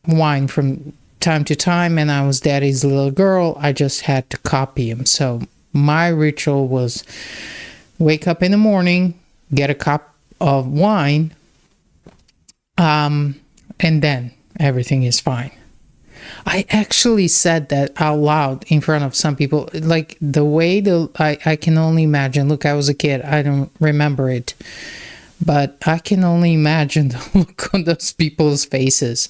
wine from time to time, and I was daddy's little girl, I just had to copy him. So my ritual was wake up in the morning, get a cup of wine, and then everything is fine. I actually said that out loud in front of some people. Like, the way I can only imagine. Look, I was a kid. I don't remember it. But I can only imagine the look on those people's faces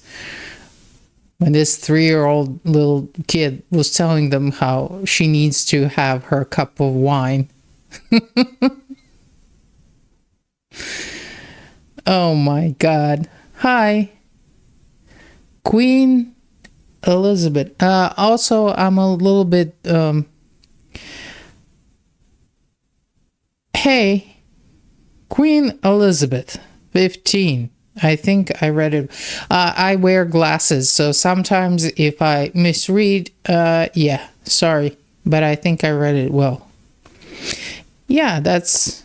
when this 3-year-old little kid was telling them how she needs to have her cup of wine. Oh my God. Hi. Queen Elizabeth. Also, I'm a little bit, hey, Queen Elizabeth, 15. I think I read it. I wear glasses, so sometimes if I misread, yeah, sorry, but I think I read it well. Yeah, that's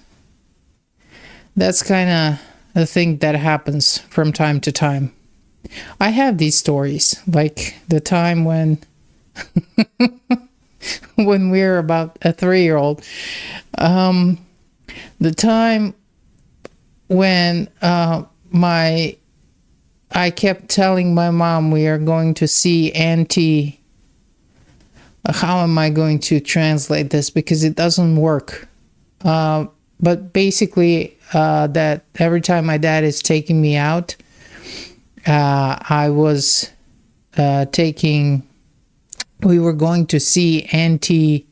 kind of a thing that happens from time to time. I have these stories, like the time when when we were about a 3-year-old. The time when I kept telling my mom we are going to see Auntie. How am I going to translate this? Because it doesn't work. But basically, that every time my dad is taking me out, I was we were going to see Auntie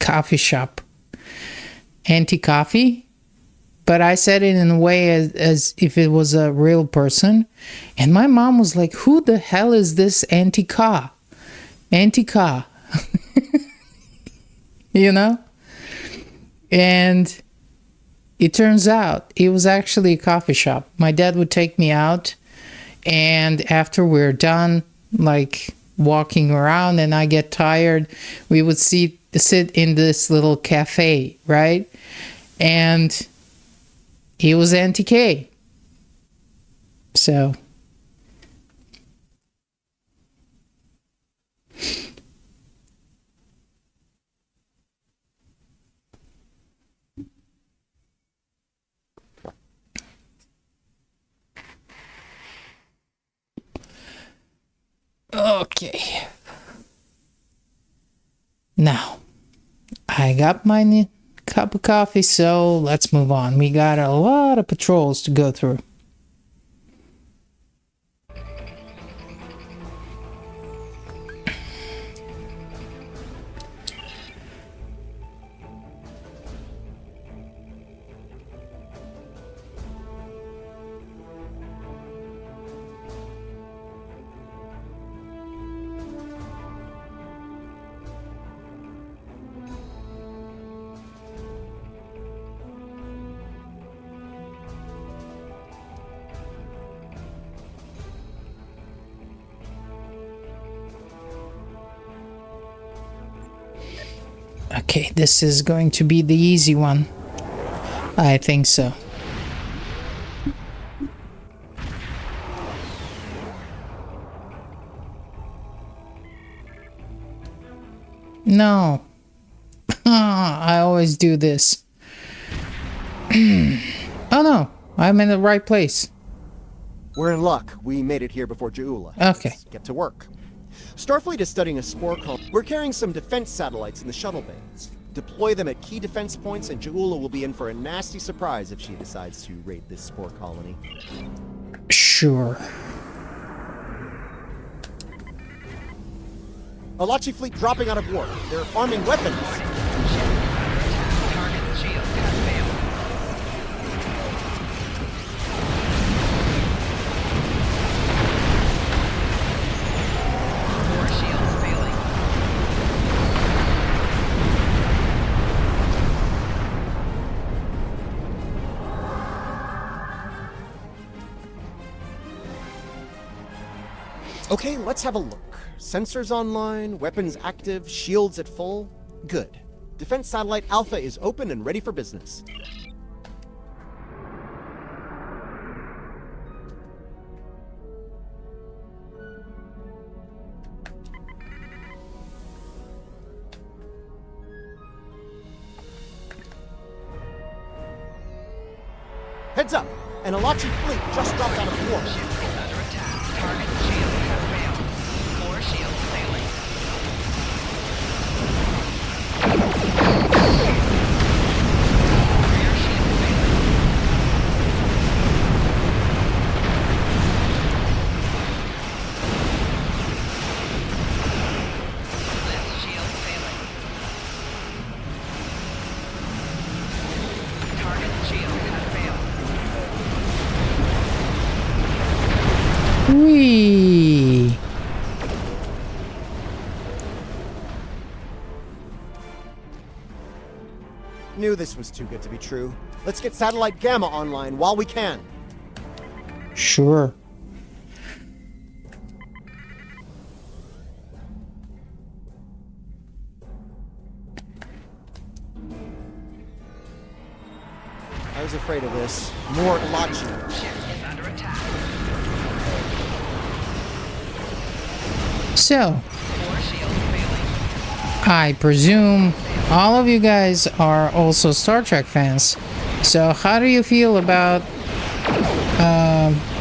coffee shop. Auntie Coffee. But I said it in a way as if it was a real person. And my mom was like, who the hell is this Auntie Ka? Auntie Ka. You know? And it turns out it was actually a coffee shop. My dad would take me out, and after we're done, like walking around and I get tired, we would sit in this little cafe, right? And it was Auntie K. So okay. Now, I got my cup of coffee, so let's move on. We got a lot of patrols to go through. Okay, this is going to be the easy one. I think so. No. I always do this. Oh no, I'm in the right place. We're in luck. We made it here before Jaula. Okay. Let's get to work. Starfleet is studying a spore colony. We're carrying some defense satellites in the shuttle bays. Deploy them at key defense points, and Jaula will be in for a nasty surprise if she decides to raid this spore colony. Sure. Alachi fleet dropping out of warp. They're arming weapons. Okay, let's have a look. Sensors online, weapons active, shields at full. Good. Defense Satellite Alpha is open and ready for business. Heads up! An Alachi fleet just dropped out of warp. Whee! Knew this was too good to be true. Let's get Satellite Gamma online while we can. Sure. I was afraid of this. More Alachi. So, I presume all of you guys are also Star Trek fans. So, how do you feel about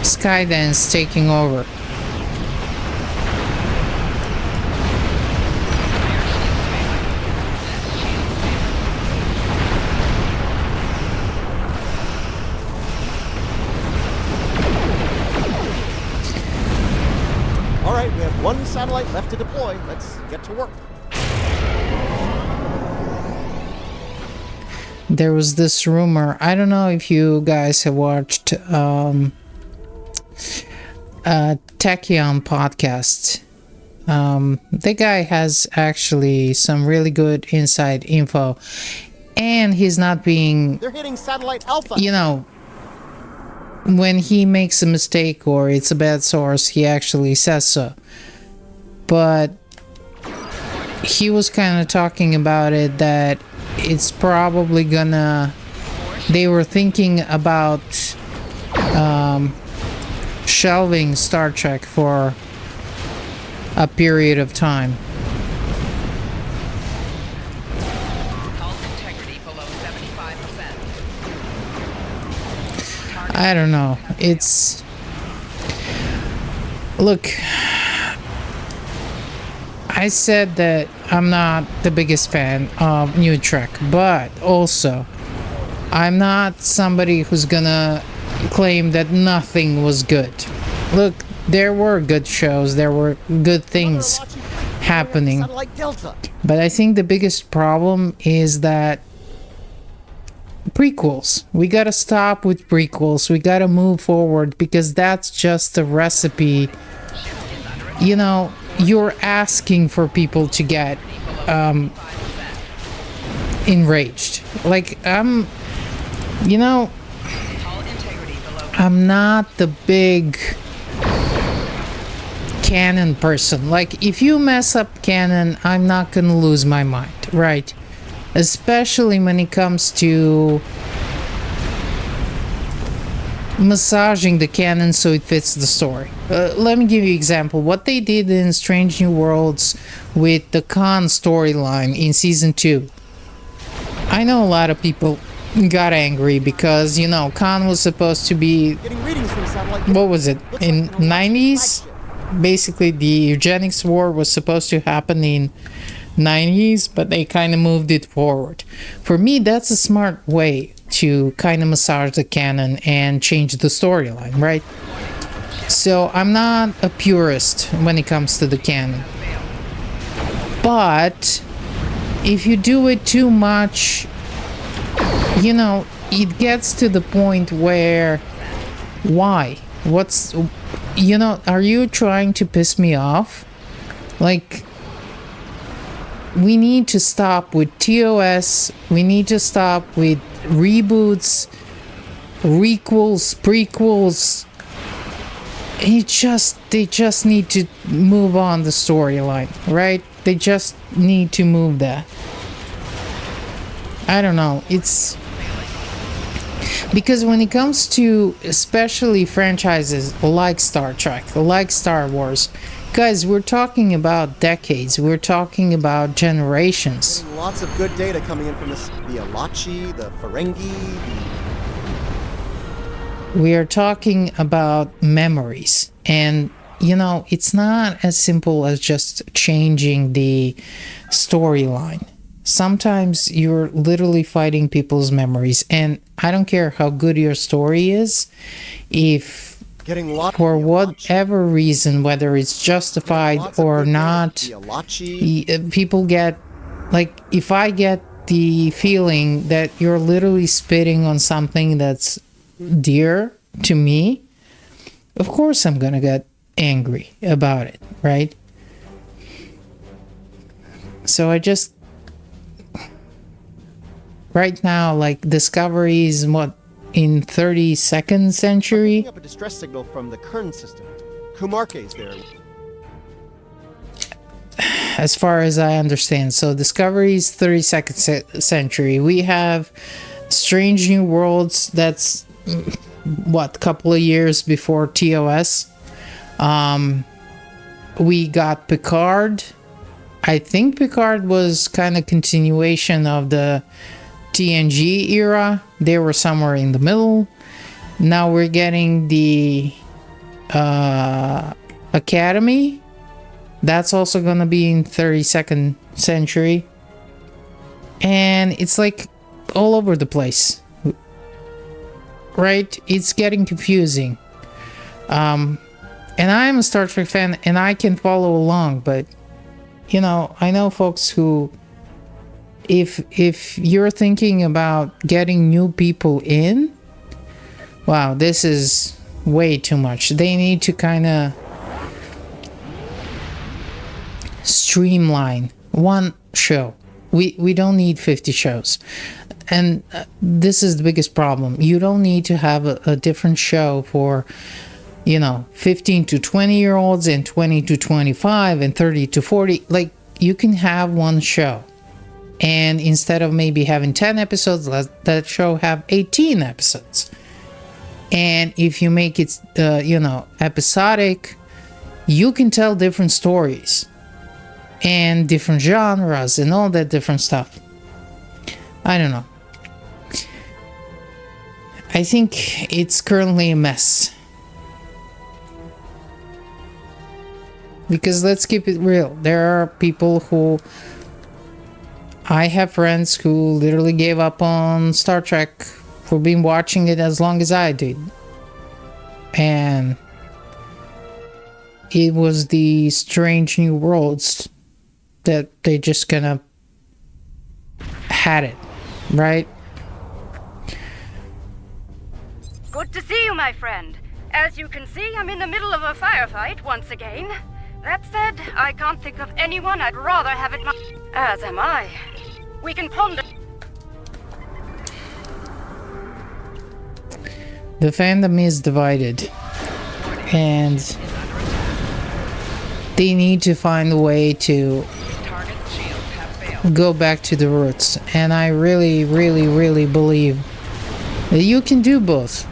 Skydance taking over? Alright, we have one satellite left to deploy. Let's get to work. There was this rumor. I don't know if you guys have watched Tachyon podcast. The guy has actually some really good inside info, and he's not being, They're hitting Satellite Alpha. you know, when he makes a mistake or it's a bad source, he actually says so. But he was kind of talking about it that it's probably gonna, they were thinking about shelving Star Trek for a period of time. I don't know. It's, look, I said that I'm not the biggest fan of New Trek, but also I'm not somebody who's gonna claim that nothing was good. Look, there were good shows, there were good things happening, but I think the biggest problem is that prequels. We gotta stop with prequels. We gotta move forward, because that's just a recipe. You know, you're asking for people to get enraged. Like, you know, I'm not the big canon person. Like, if you mess up canon, I'm not gonna lose my mind, right? Especially when it comes to massaging the canon so it fits the story. Let me give you an example. What they did in Strange New Worlds with the Khan storyline in season 2. I know a lot of people got angry because, you know, Khan was supposed to be, what was it, in 90s? Basically, the eugenics war was supposed to happen in 90s, but they kind of moved it forward. For me, that's a smart way to kind of massage the canon and change the storyline, right? So I'm not a purist when it comes to the canon. But if you do it too much, you know, it gets to the point where, why? What's, you know, are you trying to piss me off? Like, we need to stop with TOS, we need to stop with reboots, requels, prequels. They just need to move on the storyline, right? They just need to move that. I don't know, it's because when it comes to especially franchises like Star Trek, like Star Wars, guys, we're talking about decades, we're talking about generations. Lots of good data coming in from the Alachi, the Ferengi, We are talking about memories, and you know, it's not as simple as just changing the storyline. Sometimes you're literally fighting people's memories, and I don't care how good your story is, if for whatever reason, whether it's justified or not, people get, like, if I get the feeling that you're literally spitting on something that's dear to me, of course I'm gonna get angry about it, right? So I just, right now, like, Discovery is what, in 32nd century? Picking up a distress signal from the Kern system. Kumarke's there. As far as I understand, so Discovery is 32nd century. We have Strange New Worlds, that's what, couple of years before TOS. We got Picard. I think Picard was kind of continuation of the TNG era. They were somewhere in the middle. Now we're getting the Academy. That's also gonna be in 32nd century. And it's like all over the place. Right? It's getting confusing. And I'm a Star Trek fan and I can follow along, but you know, I know folks who, if you're thinking about getting new people in, wow, this is way too much. They need to kind of streamline one show. We don't need 50 shows. And this is the biggest problem. You don't need to have a different show for, you know, 15 to 20 year olds and 20 to 25 and 30 to 40. Like, you can have one show, and instead of maybe having 10 episodes, let that show have 18 episodes. And if you make it you know, episodic, you can tell different stories and different genres and all that different stuff. I don't know. I think it's currently a mess. Because let's keep it real. There are people who... I have friends who literally gave up on Star Trek for being watching it as long as I did. And it was the Strange New Worlds that they just kind of had it, right? Good to see you, my friend. As you can see, I'm in the middle of a firefight once again. That said, I can't think of anyone I'd rather have it as am I. We can ponder... The fandom is divided, and they need to find a way to go back to the roots. And I really, really, really believe that you can do both.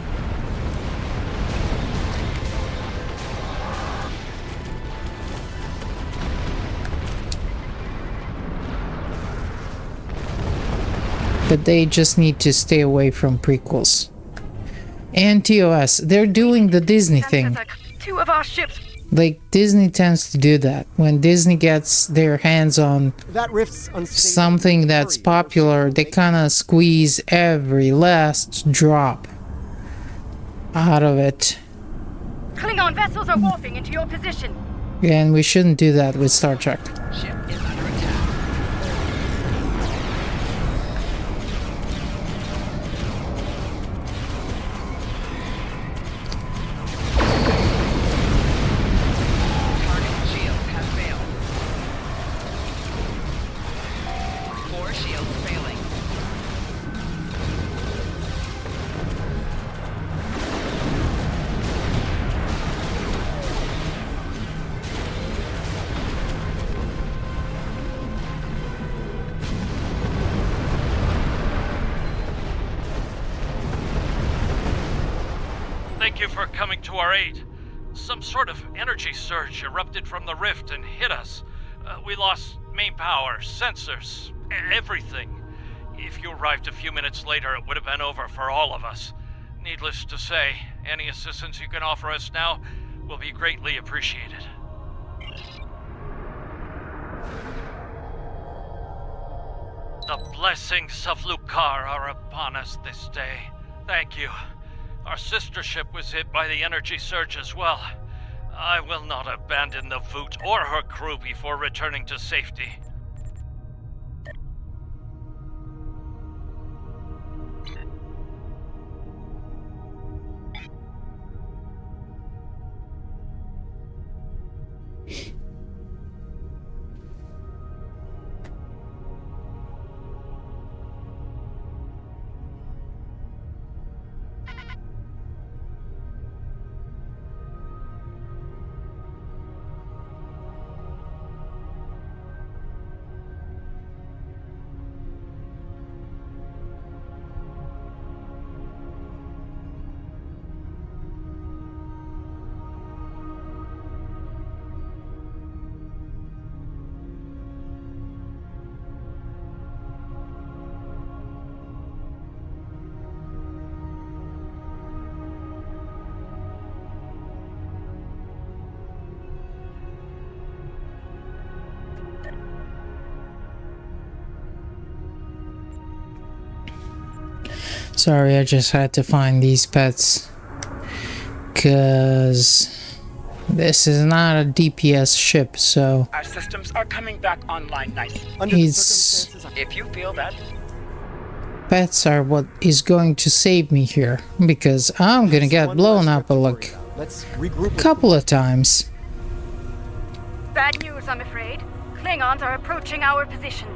But they just need to stay away from prequels. And TOS, they're doing the Disney thing. Two of our ships. Like, Disney tends to do that. When Disney gets their hands on something that's popular, they kind of squeeze every last drop out of it. Klingon vessels are warping into your position. And we shouldn't do that with Star Trek. Ship is under attack. Target shield has failed. 4 shields failing. Thank you for coming to our aid. Some sort of energy surge erupted from the rift and hit us. We lost main power, sensors, everything. If you arrived a few minutes later, it would have been over for all of us. Needless to say, any assistance you can offer us now will be greatly appreciated. The blessings of Lucar are upon us this day. Thank you. Our sister ship was hit by the energy surge as well. I will not abandon the Voot or her crew before returning to safety. Sorry, I just had to find these pets. Because this is not a DPS ship, so... Our systems are coming back online nicely. If you feel that... Pets are what is going to save me here. Because I'm gonna get blown up a couple of times. Bad news, I'm afraid. Klingons are approaching our position.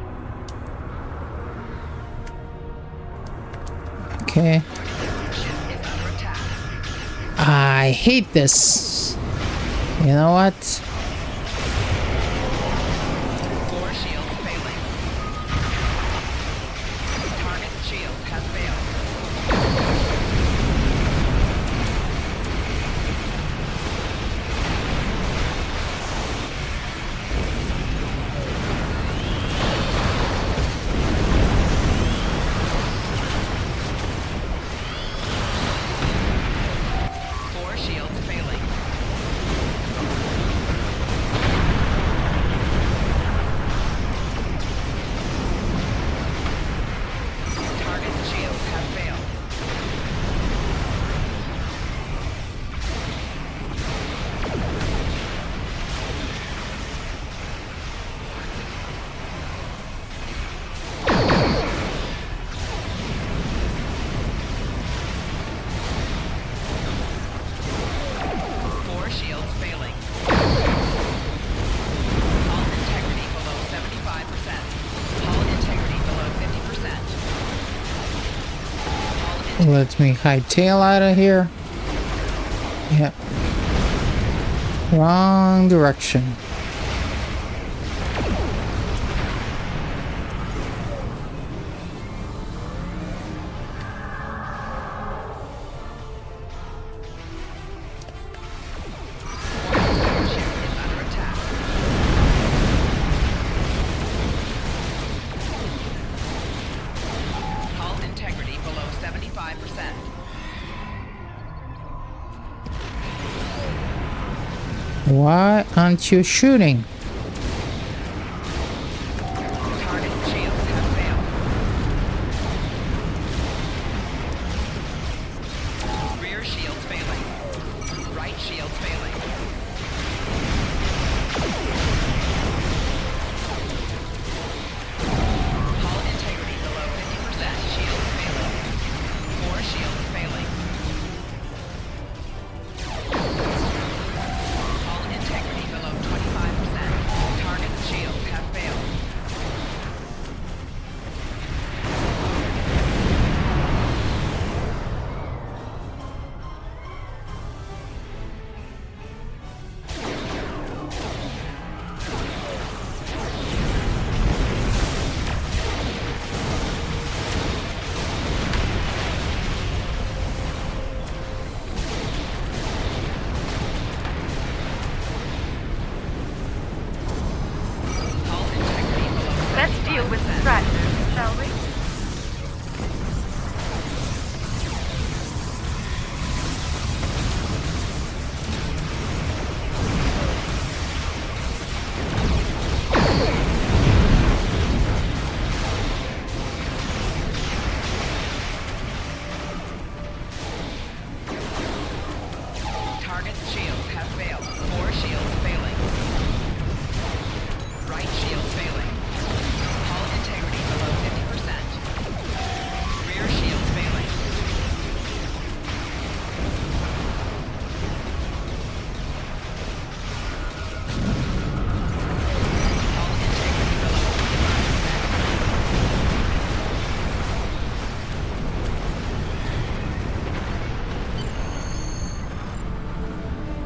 Okay. I hate this. You know what? 4 shields failing. Target shield has failed. Let me hightail out of here. Yeah. Wrong direction. Why aren't you shooting? Target shields have failed. Rear shields failing. Right shields failing.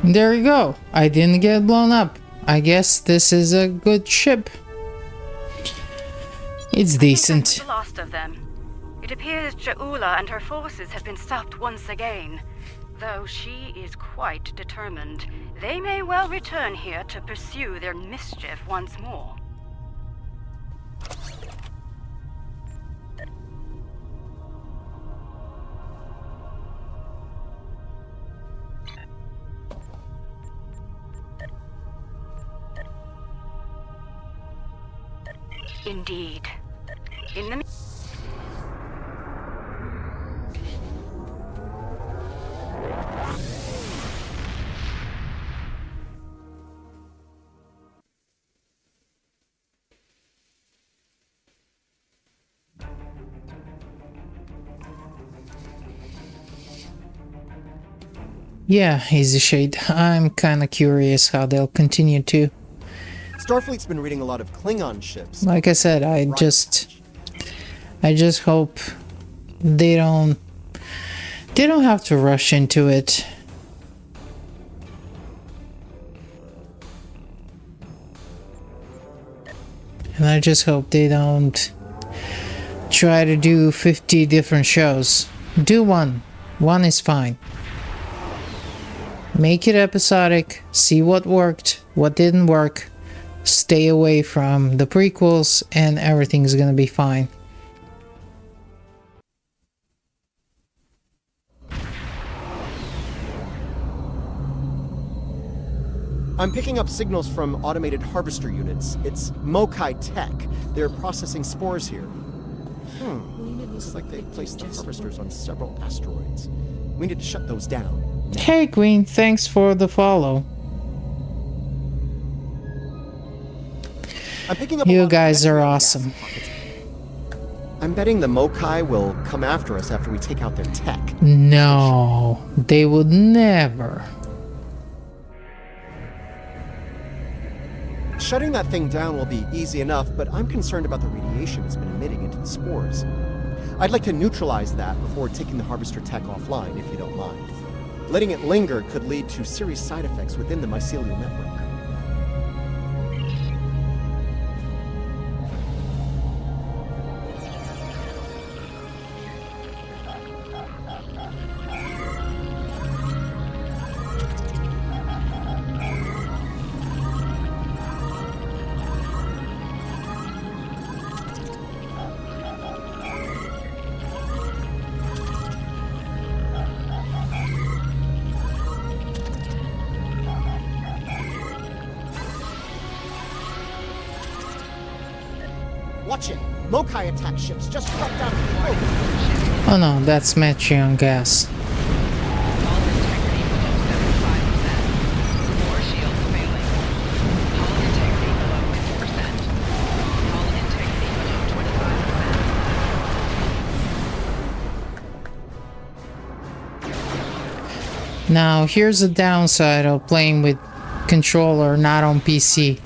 There you go. I didn't get blown up. I guess this is a good ship. It's decent. The last of them. It appears Ja'ula and her forces have been stopped once again. Though she is quite determined, they may well return here to pursue their mischief once more. Indeed. In the Yeah, Easy Shade. I'm kinda curious how they'll continue to. Starfleet's been reading a lot of Klingon ships. Like I said, I just hope they don't have to rush into it. And I just hope they don't try to do 50 different shows. Do one. One is fine. Make it episodic, see what worked, what didn't work, stay away from the prequels, and everything's gonna be fine. I'm picking up signals from automated harvester units. It's Mokai Tech. They're processing spores here. Looks like they've placed the harvesters on several asteroids. We need to shut those down. Hey Queen, thanks for the follow. I'm picking up you guys are awesome. I'm betting the Mokai will come after us after we take out their tech. No, they would never. Shutting that thing down will be easy enough, but I'm concerned about the radiation it's been emitting into the spores. I'd like to neutralize that before taking the harvester tech offline, if you don't mind. Letting it linger could lead to serious side effects within the mycelial network. Watch it! Mokai attack ships just dropped down. Oh no, that's Metreon gas. Now here's the downside of playing with controller not on PC.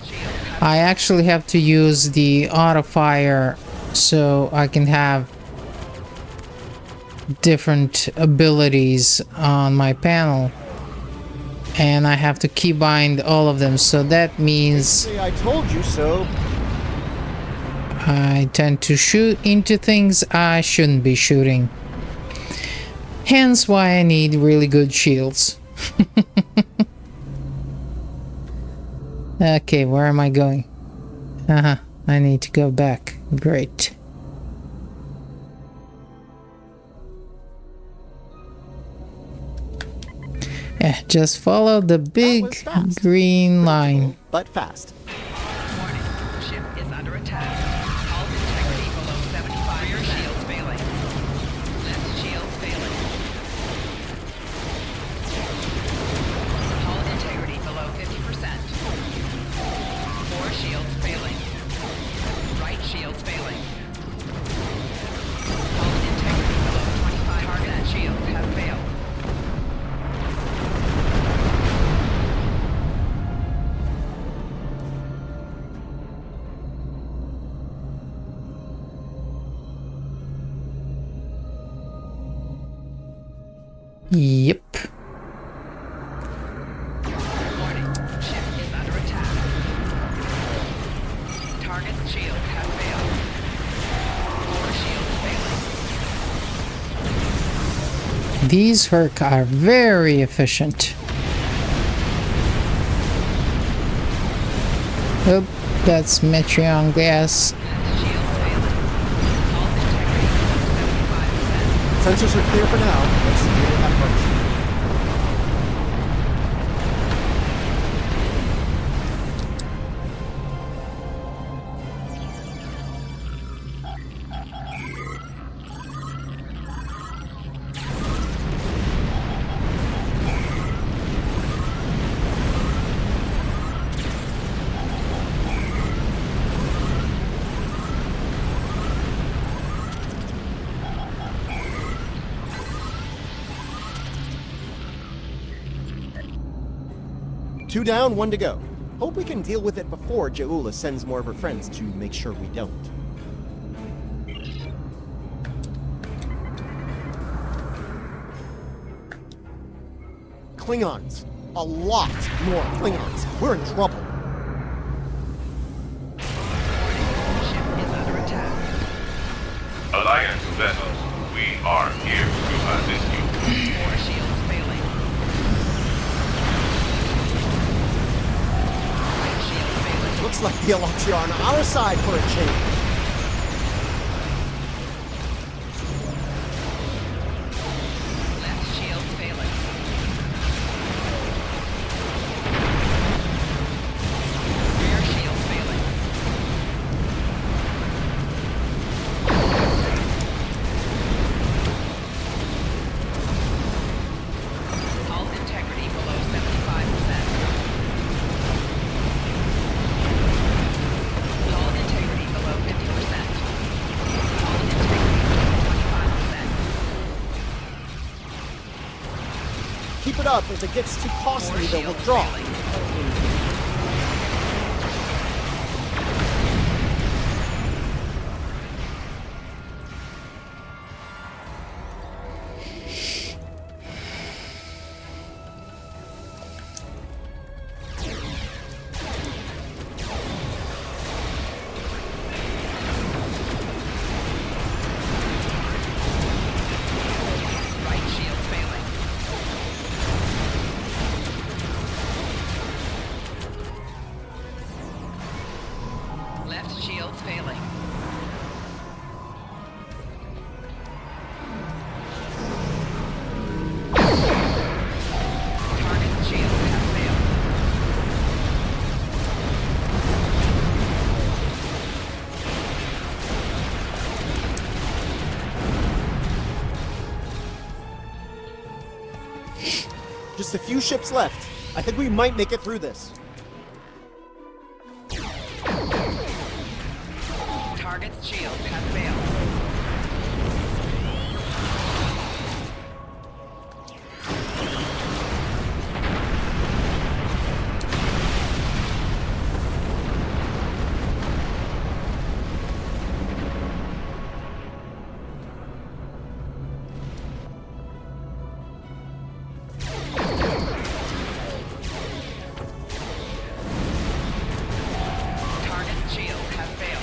I actually have to use the auto fire so I can have different abilities on my panel, and I have to keybind all of them, so that means I told you so. I tend to shoot into things I shouldn't be shooting. Hence why I need really good shields. Okay, where am I going? I need to go back. Great. Yeah, just follow the big green line. But fast. Warning, ship is under attack. Hull integrity below 75. Rear shields failing. Left shields failing. Hull integrity below 50%. 4 shields failing. Right shields failing. Hull integrity below 25. Target shields have failed. Yep. These Herc are very efficient. Oop, that's Metreon gas. Sensors are clear for now. Let's see what we have first. Two down, one to go. Hope we can deal with it before Jaula sends more of her friends to make sure we don't. Klingons. A lot more Klingons. We're in trouble. Alliance vessels, we are here to assist you. More shields failing. Looks like the Alachia are on our side for a change. Left shield failing. Rear shield failing. Hull integrity below 75%. Hull integrity below 50%. Hull integrity below 25%. Keep it up. If it gets too costly, they'll withdraw. Right shield failing. Left shields failing. Target shield has failed. Just a few ships left. I think we might make it through this. Target's shield has failed. Target's shield has failed.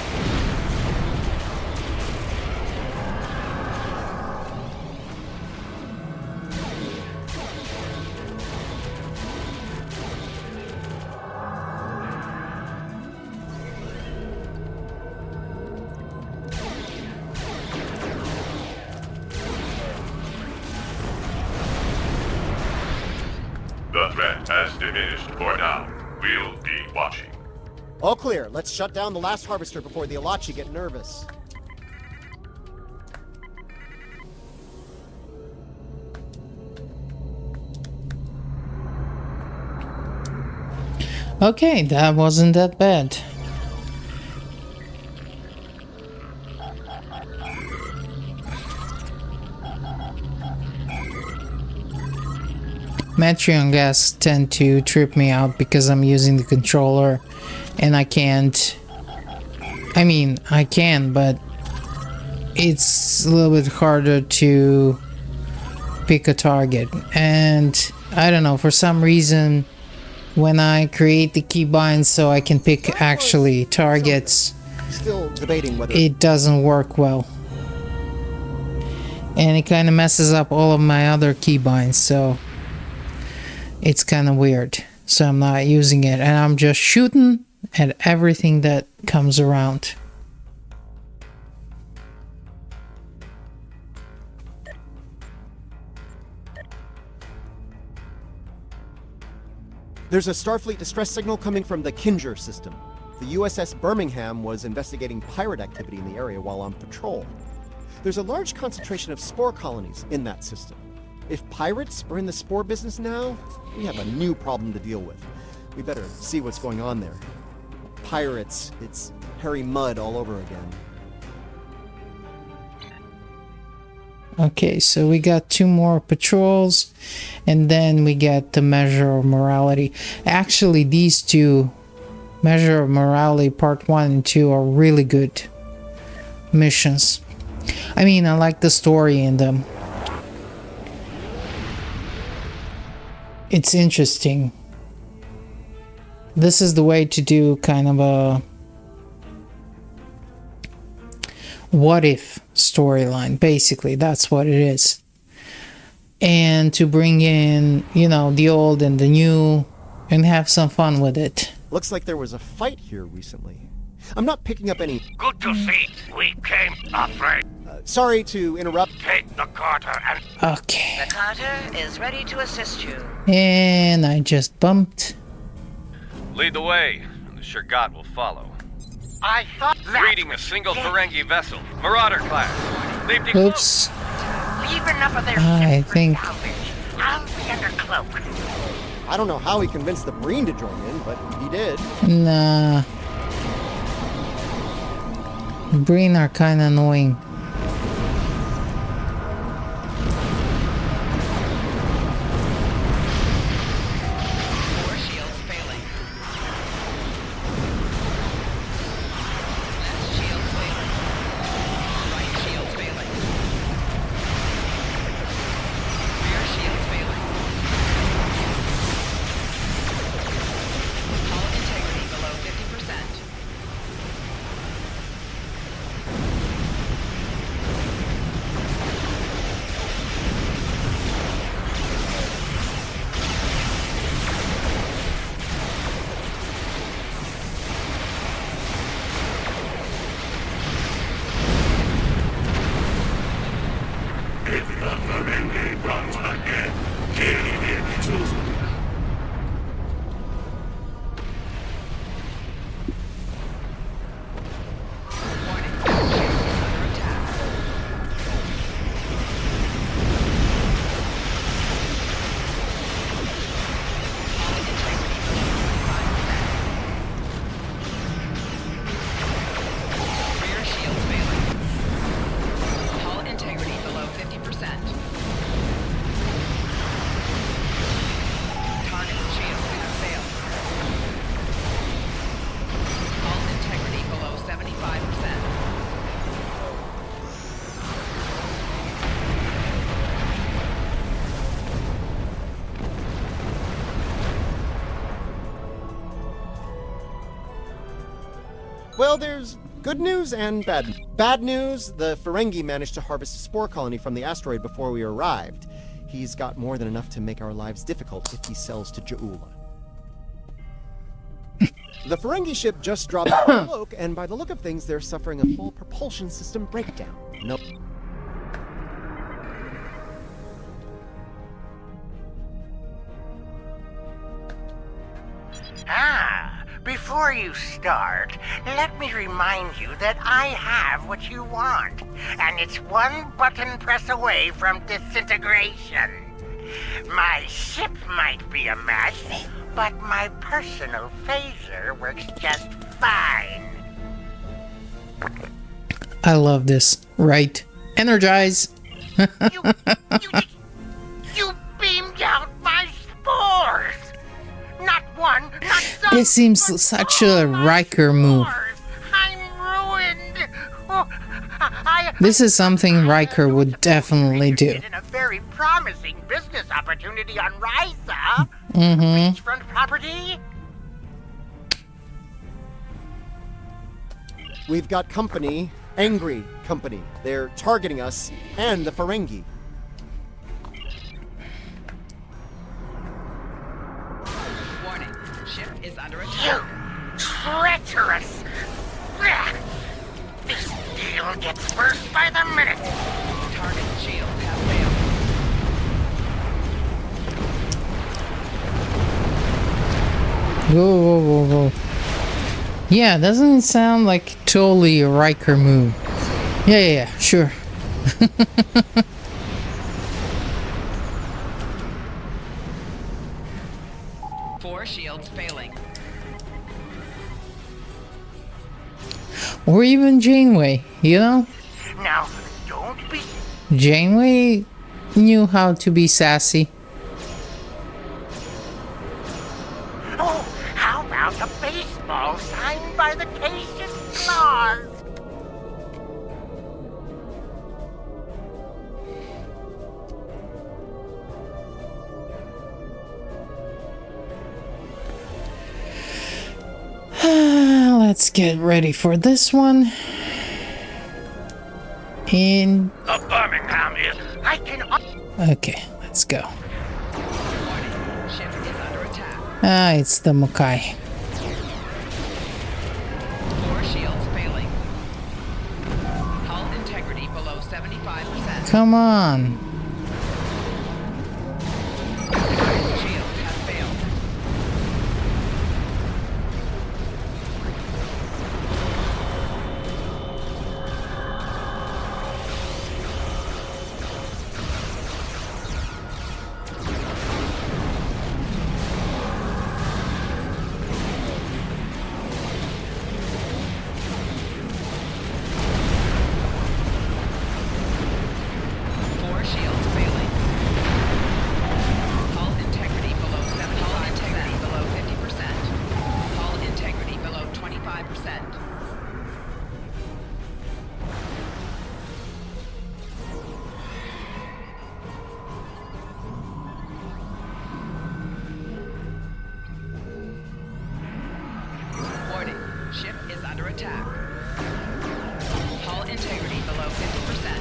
The threat has diminished for now. We'll be watching. All clear. Let's shut down the last harvester before the Alachi get nervous. Okay, that wasn't that bad. Metreon gas tend to trip me out because I'm using the controller and I can't. I mean, I can, but it's a little bit harder to pick a target. And I don't know, for some reason, when I create the keybinds so I can pick actually targets, Still debating whether it doesn't work well. And it kind of messes up all of my other keybinds, so it's kind of weird. So I'm not using it, and I'm just shooting at everything that comes around. There's a Starfleet distress signal coming from the Kinger system. The USS Birmingham was investigating pirate activity in the area while on patrol. There's a large concentration of spore colonies in that system. If pirates are in the spore business now, we have a new problem to deal with. We better see what's going on there. Pirates, it's hairy mud all over again. Okay, so we got 2 more patrols, and then we get the measure of morality. Actually, these 2, measure of morality part 1 and 2, are really good missions. I mean, I like the story in them. It's interesting. This is the way to do kind of a what if storyline. Basically, that's what it is. And to bring in, you know, the old and the new and have some fun with it. Looks like there was a fight here recently. I'm not picking up any... Good to see. We came afraid. Sorry to interrupt. Take the Carter and... Okay. The Carter is ready to assist you. And I just bumped. Lead the way, and the Shurgat will follow. I thought that... Reading a single Ferengi vessel. Marauder class. They've Oops. Leave enough of their I think... I'll be under cloak. I don't know how he convinced the Breen to join in, but he did. Nah. Breen are kinda annoying. Well, there's good news and bad news. Bad news, the Ferengi managed to harvest a spore colony from the asteroid before we arrived. He's got more than enough to make our lives difficult if he sells to Ja'ula. The Ferengi ship just dropped the cloak, and by the look of things, they're suffering a full propulsion system breakdown. Nope. Before you start, let me remind you that I have what you want, and it's one button press away from disintegration. My ship might be a mess, but my personal phaser works just fine. I love this. Right. Energize. You beamed out my spores! Not one, not some, It seems such a Riker move. I'm ruined. This is something Riker would definitely do. In a very promising business opportunity on Risa. Mm-hmm. Beachfront property. We've got company angry company. They're targeting us and the Ferengi. Warning, ship is under attack. You treacherous! This deal gets worse by the minute. Target shields have failed. Whoa, whoa, whoa, whoa. Yeah, doesn't it sound like totally a Riker move? Yeah, sure. Four shields failing. Or even Janeway, you know? Now, don't be... Janeway knew how to be sassy. Oh, how about a baseball signed by the Cassius Claus? Let's get ready for this one. In... The Birmingham is... I can... Okay, let's go. Ship is under attack. Ah, it's the Mokai. Four shields failing. Hull integrity below 75%. Come on. Shields have failed. Four shields failing. Hull integrity below 7%. Hull integrity below 50%. Hull integrity below 25%. Warning, ship is under attack. Hull integrity below 50%.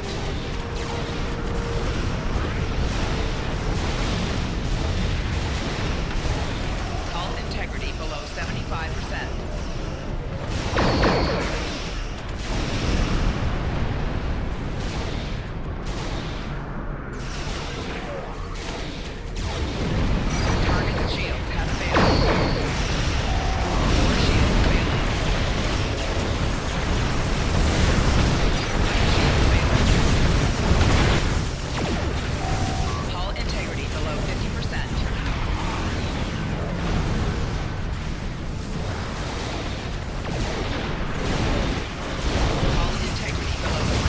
Hull integrity below 75%. Target shields have failed. Four shields failing. Hull integrity below 50%. Hull integrity below 25%.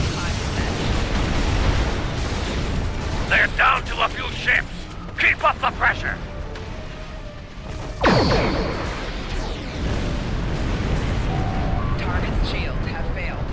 They're down to a few ships. Keep up the pressure. Target's shields have failed.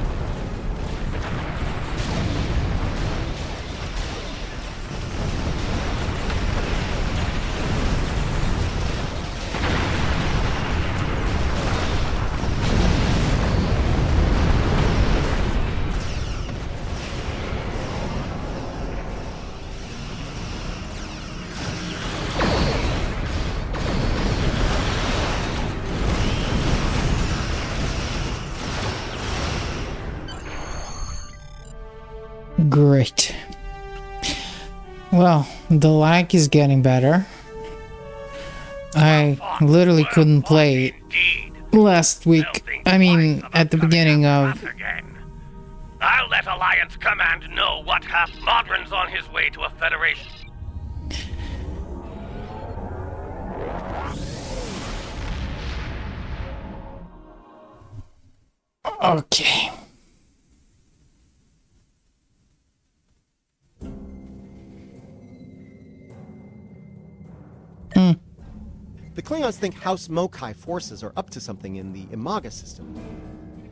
Great. Well, the lag is getting better. I literally couldn't play it last week. I mean, at the beginning of... I'll let Alliance Command know what half Modron's on his way to a Federation. Okay. The Klingons think House Mokai forces are up to something in the Imaga system.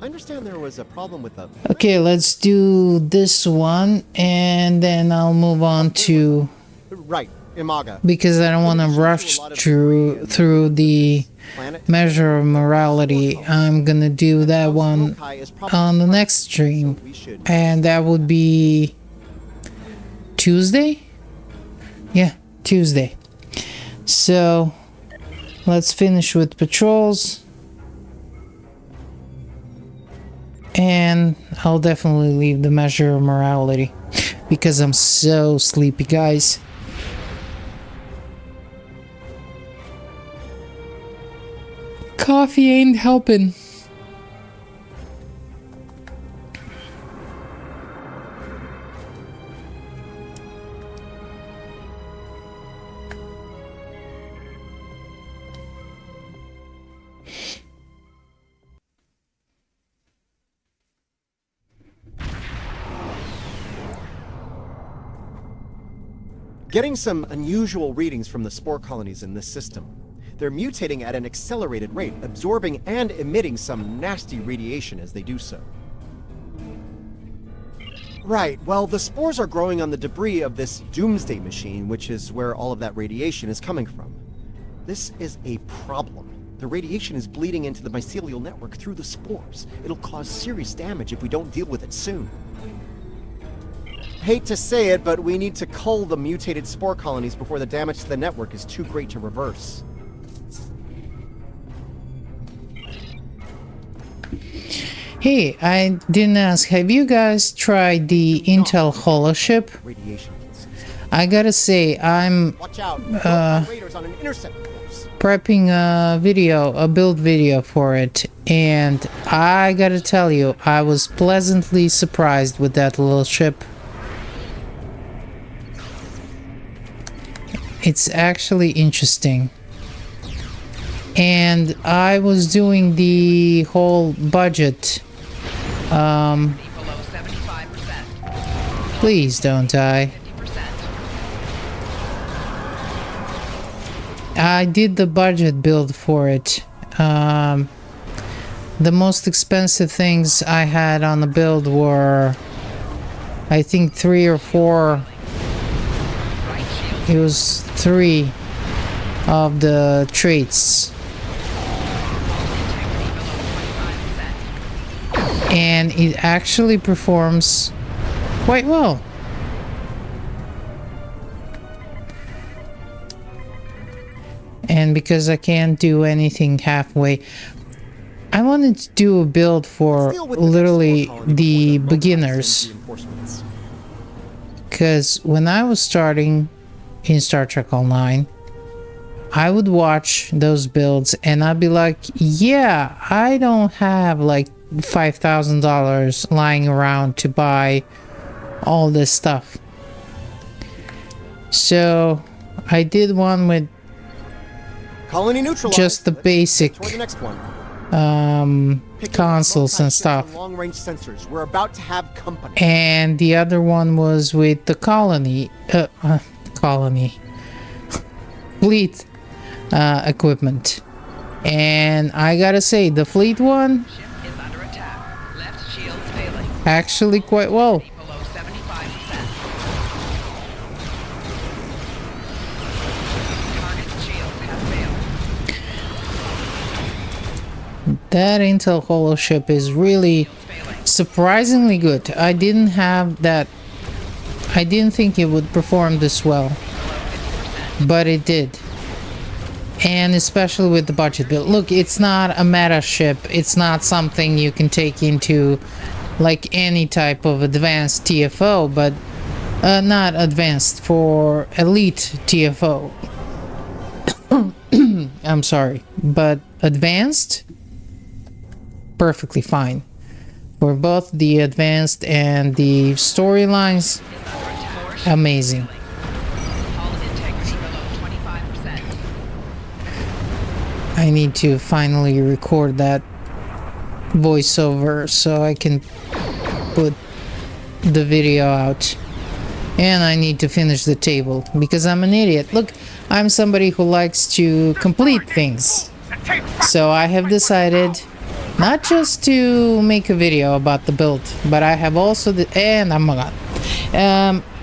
I understand there was a problem with the... Okay, let's do this one, and then I'll move on to... Right. Imaga. because I don't want to rush through the measure of morality. I'm gonna do that one on the next stream, and that would be Tuesday. Yeah, Tuesday. So let's finish with patrols, and I'll definitely leave the measure of morality because I'm so sleepy, guys. Coffee ain't helping. Getting some unusual readings from the spore colonies in this system. They're mutating at an accelerated rate, absorbing and emitting some nasty radiation as they do so. Right, well, the spores are growing on the debris of this doomsday machine, which is where all of that radiation is coming from. This is a problem. The radiation is bleeding into the mycelial network through the spores. It'll cause serious damage if we don't deal with it soon. Hate to say it, but we need to cull the mutated spore colonies before the damage to the network is too great to reverse. Hey, I didn't ask, have you guys tried the Intel holoship? I gotta say, I'm prepping a build video for it, and I gotta tell you, I was pleasantly surprised with that little ship. It's actually interesting. And I was doing the whole budget. Please don't die. I did the budget build for it. The most expensive things I had on the build were, I think, 3 or 4. It was 3 of the traits. And it actually performs quite well. And because I can't do anything halfway, I wanted to do a build for literally the beginners. Because when I was starting in Star Trek Online, I would watch those builds and I'd be like, yeah, I don't have like $5,000 lying around to buy all this stuff. So I did one with Colony neutralized. Just the basic the next one. consoles and stuff. Long-range sensors. We're about to have company. And the other one was with the colony fleet equipment. And I gotta say, the fleet one actually quite well. That Intel holoship is really surprisingly good. I didn't have that. I didn't think it would perform this well, but it did. And especially with the budget build. Look, it's not a meta ship. It's not something you can take into like any type of advanced TFO, but not advanced, for elite TFO. I'm sorry, but advanced, perfectly fine. For both the advanced and the storylines, amazing. I need to finally record that voiceover so I can put the video out. And I need to finish the table because I'm an idiot. Look, I'm somebody who likes to complete things. So I have decided not just to make a video about the build, but I have also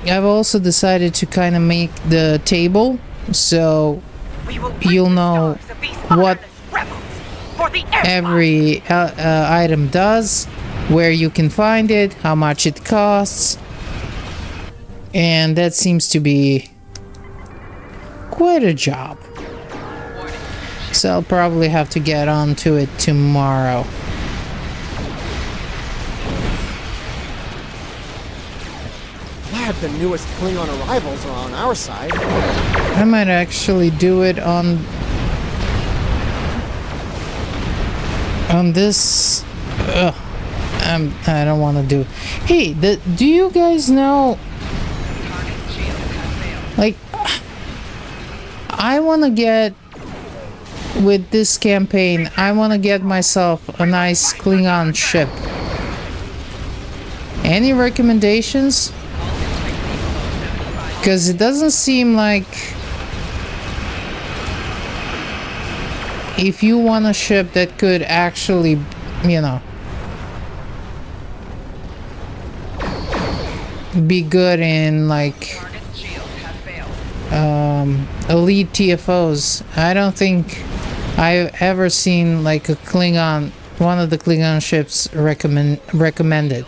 I've also decided to kind of make the table so you'll know what every item does, where you can find it, how much it costs, and that seems to be quite a job. So I'll probably have to get onto it tomorrow. Glad the newest Klingon arrivals are on our side. I might actually do it on this. I don't want to do. Hey, do you guys know? Like, I want to get with this campaign. I want to get myself a nice Klingon ship. Any recommendations? Because it doesn't seem like if you want a ship that could actually, you know, be good in like elite TFOs. I don't think I've ever seen like a Klingon, one of the Klingon ships recommended.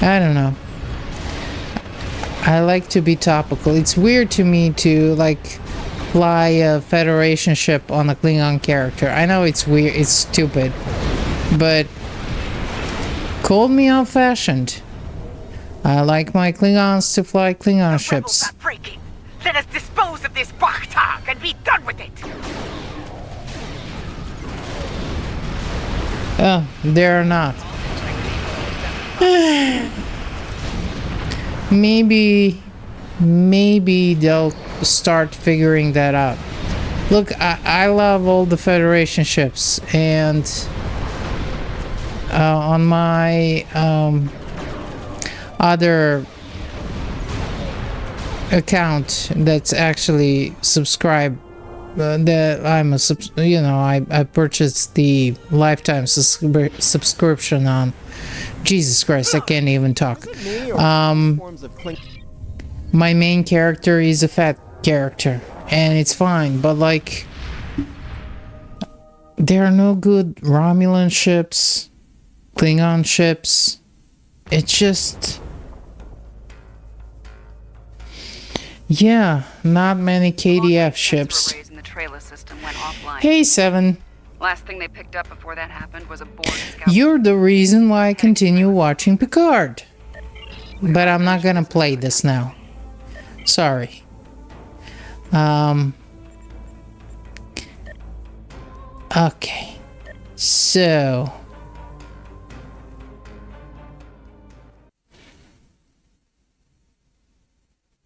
I don't know. I like to be topical. It's weird to me to like fly a Federation ship on a Klingon character. I know it's weird, it's stupid, but call me old-fashioned. I like my Klingons to fly Klingon ships. Let us dispose of this Bachtag and be done with it. Oh, they're not. Maybe they'll start figuring that out. Look, I love all the Federation ships, and on my other account that's actually subscribed, that I'm I purchased the lifetime subscription on. Jesus Christ, I can't even talk. My main character is a fat character, and it's fine, but like, there are no good Romulan ships, Klingon ships. It's just, yeah, not many KDF ships. Hey, Seven. Last thing they picked up before that happened was a board scout. You're the reason why I continue watching Picard. But I'm not gonna play this now. Sorry. Okay. So.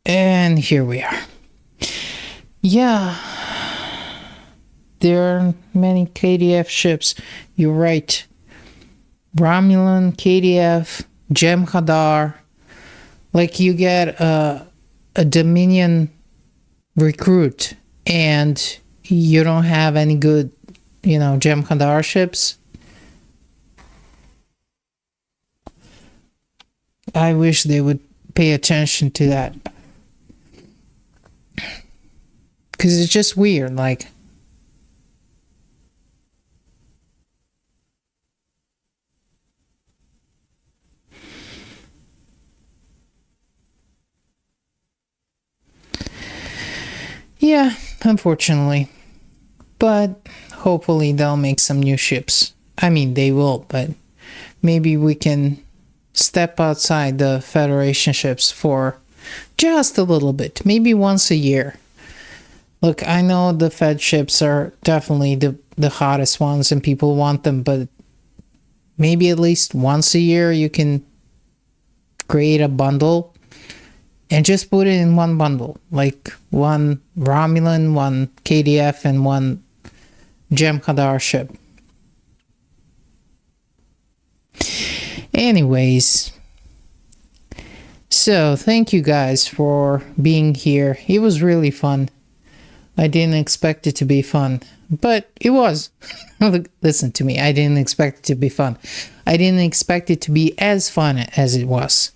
And here we are. Yeah. There are many KDF ships. You're right. Romulan, KDF, Jem'Hadar. Like, you get a Dominion recruit, and you don't have any good, Jem'Hadar ships. I wish they would pay attention to that. Because it's just weird, like. Yeah, unfortunately. But hopefully they'll make some new ships. I mean, they will, but maybe we can step outside the Federation ships for just a little bit. Maybe once a year. Look, I know the Fed ships are definitely the hottest ones and people want them, but maybe at least once a year you can create a bundle. And just put it in one bundle, like one Romulan, one KDF, and one Jem'Hadar ship. Anyways, so thank you guys for being here. It was really fun. I didn't expect it to be fun, but it was. Listen to me, I didn't expect it to be fun. I didn't expect it to be as fun as it was.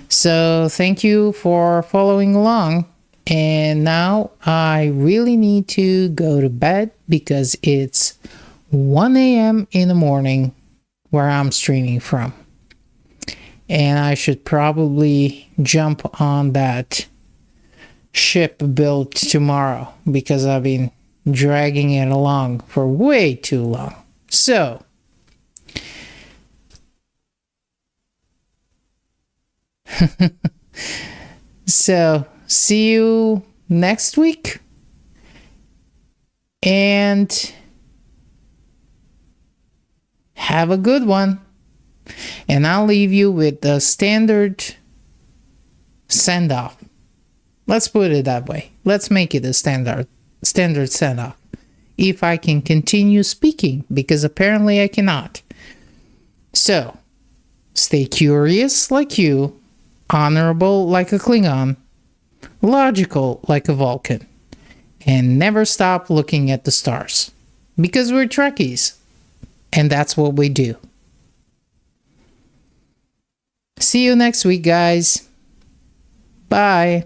So thank you for following along. And now I really need to go to bed because it's 1 a.m. in the morning where I'm streaming from. And I should probably jump on that ship built tomorrow because I've been dragging it along for way too long. So, see you next week. And have a good one. And I'll leave you with the standard send-off. Let's put it that way. Let's make it a standard send-off. If I can continue speaking, because apparently I cannot. So, stay curious like you, honorable like a Klingon, logical like a Vulcan, and never stop looking at the stars. Because we're Trekkies, and that's what we do. See you next week, guys. Bye.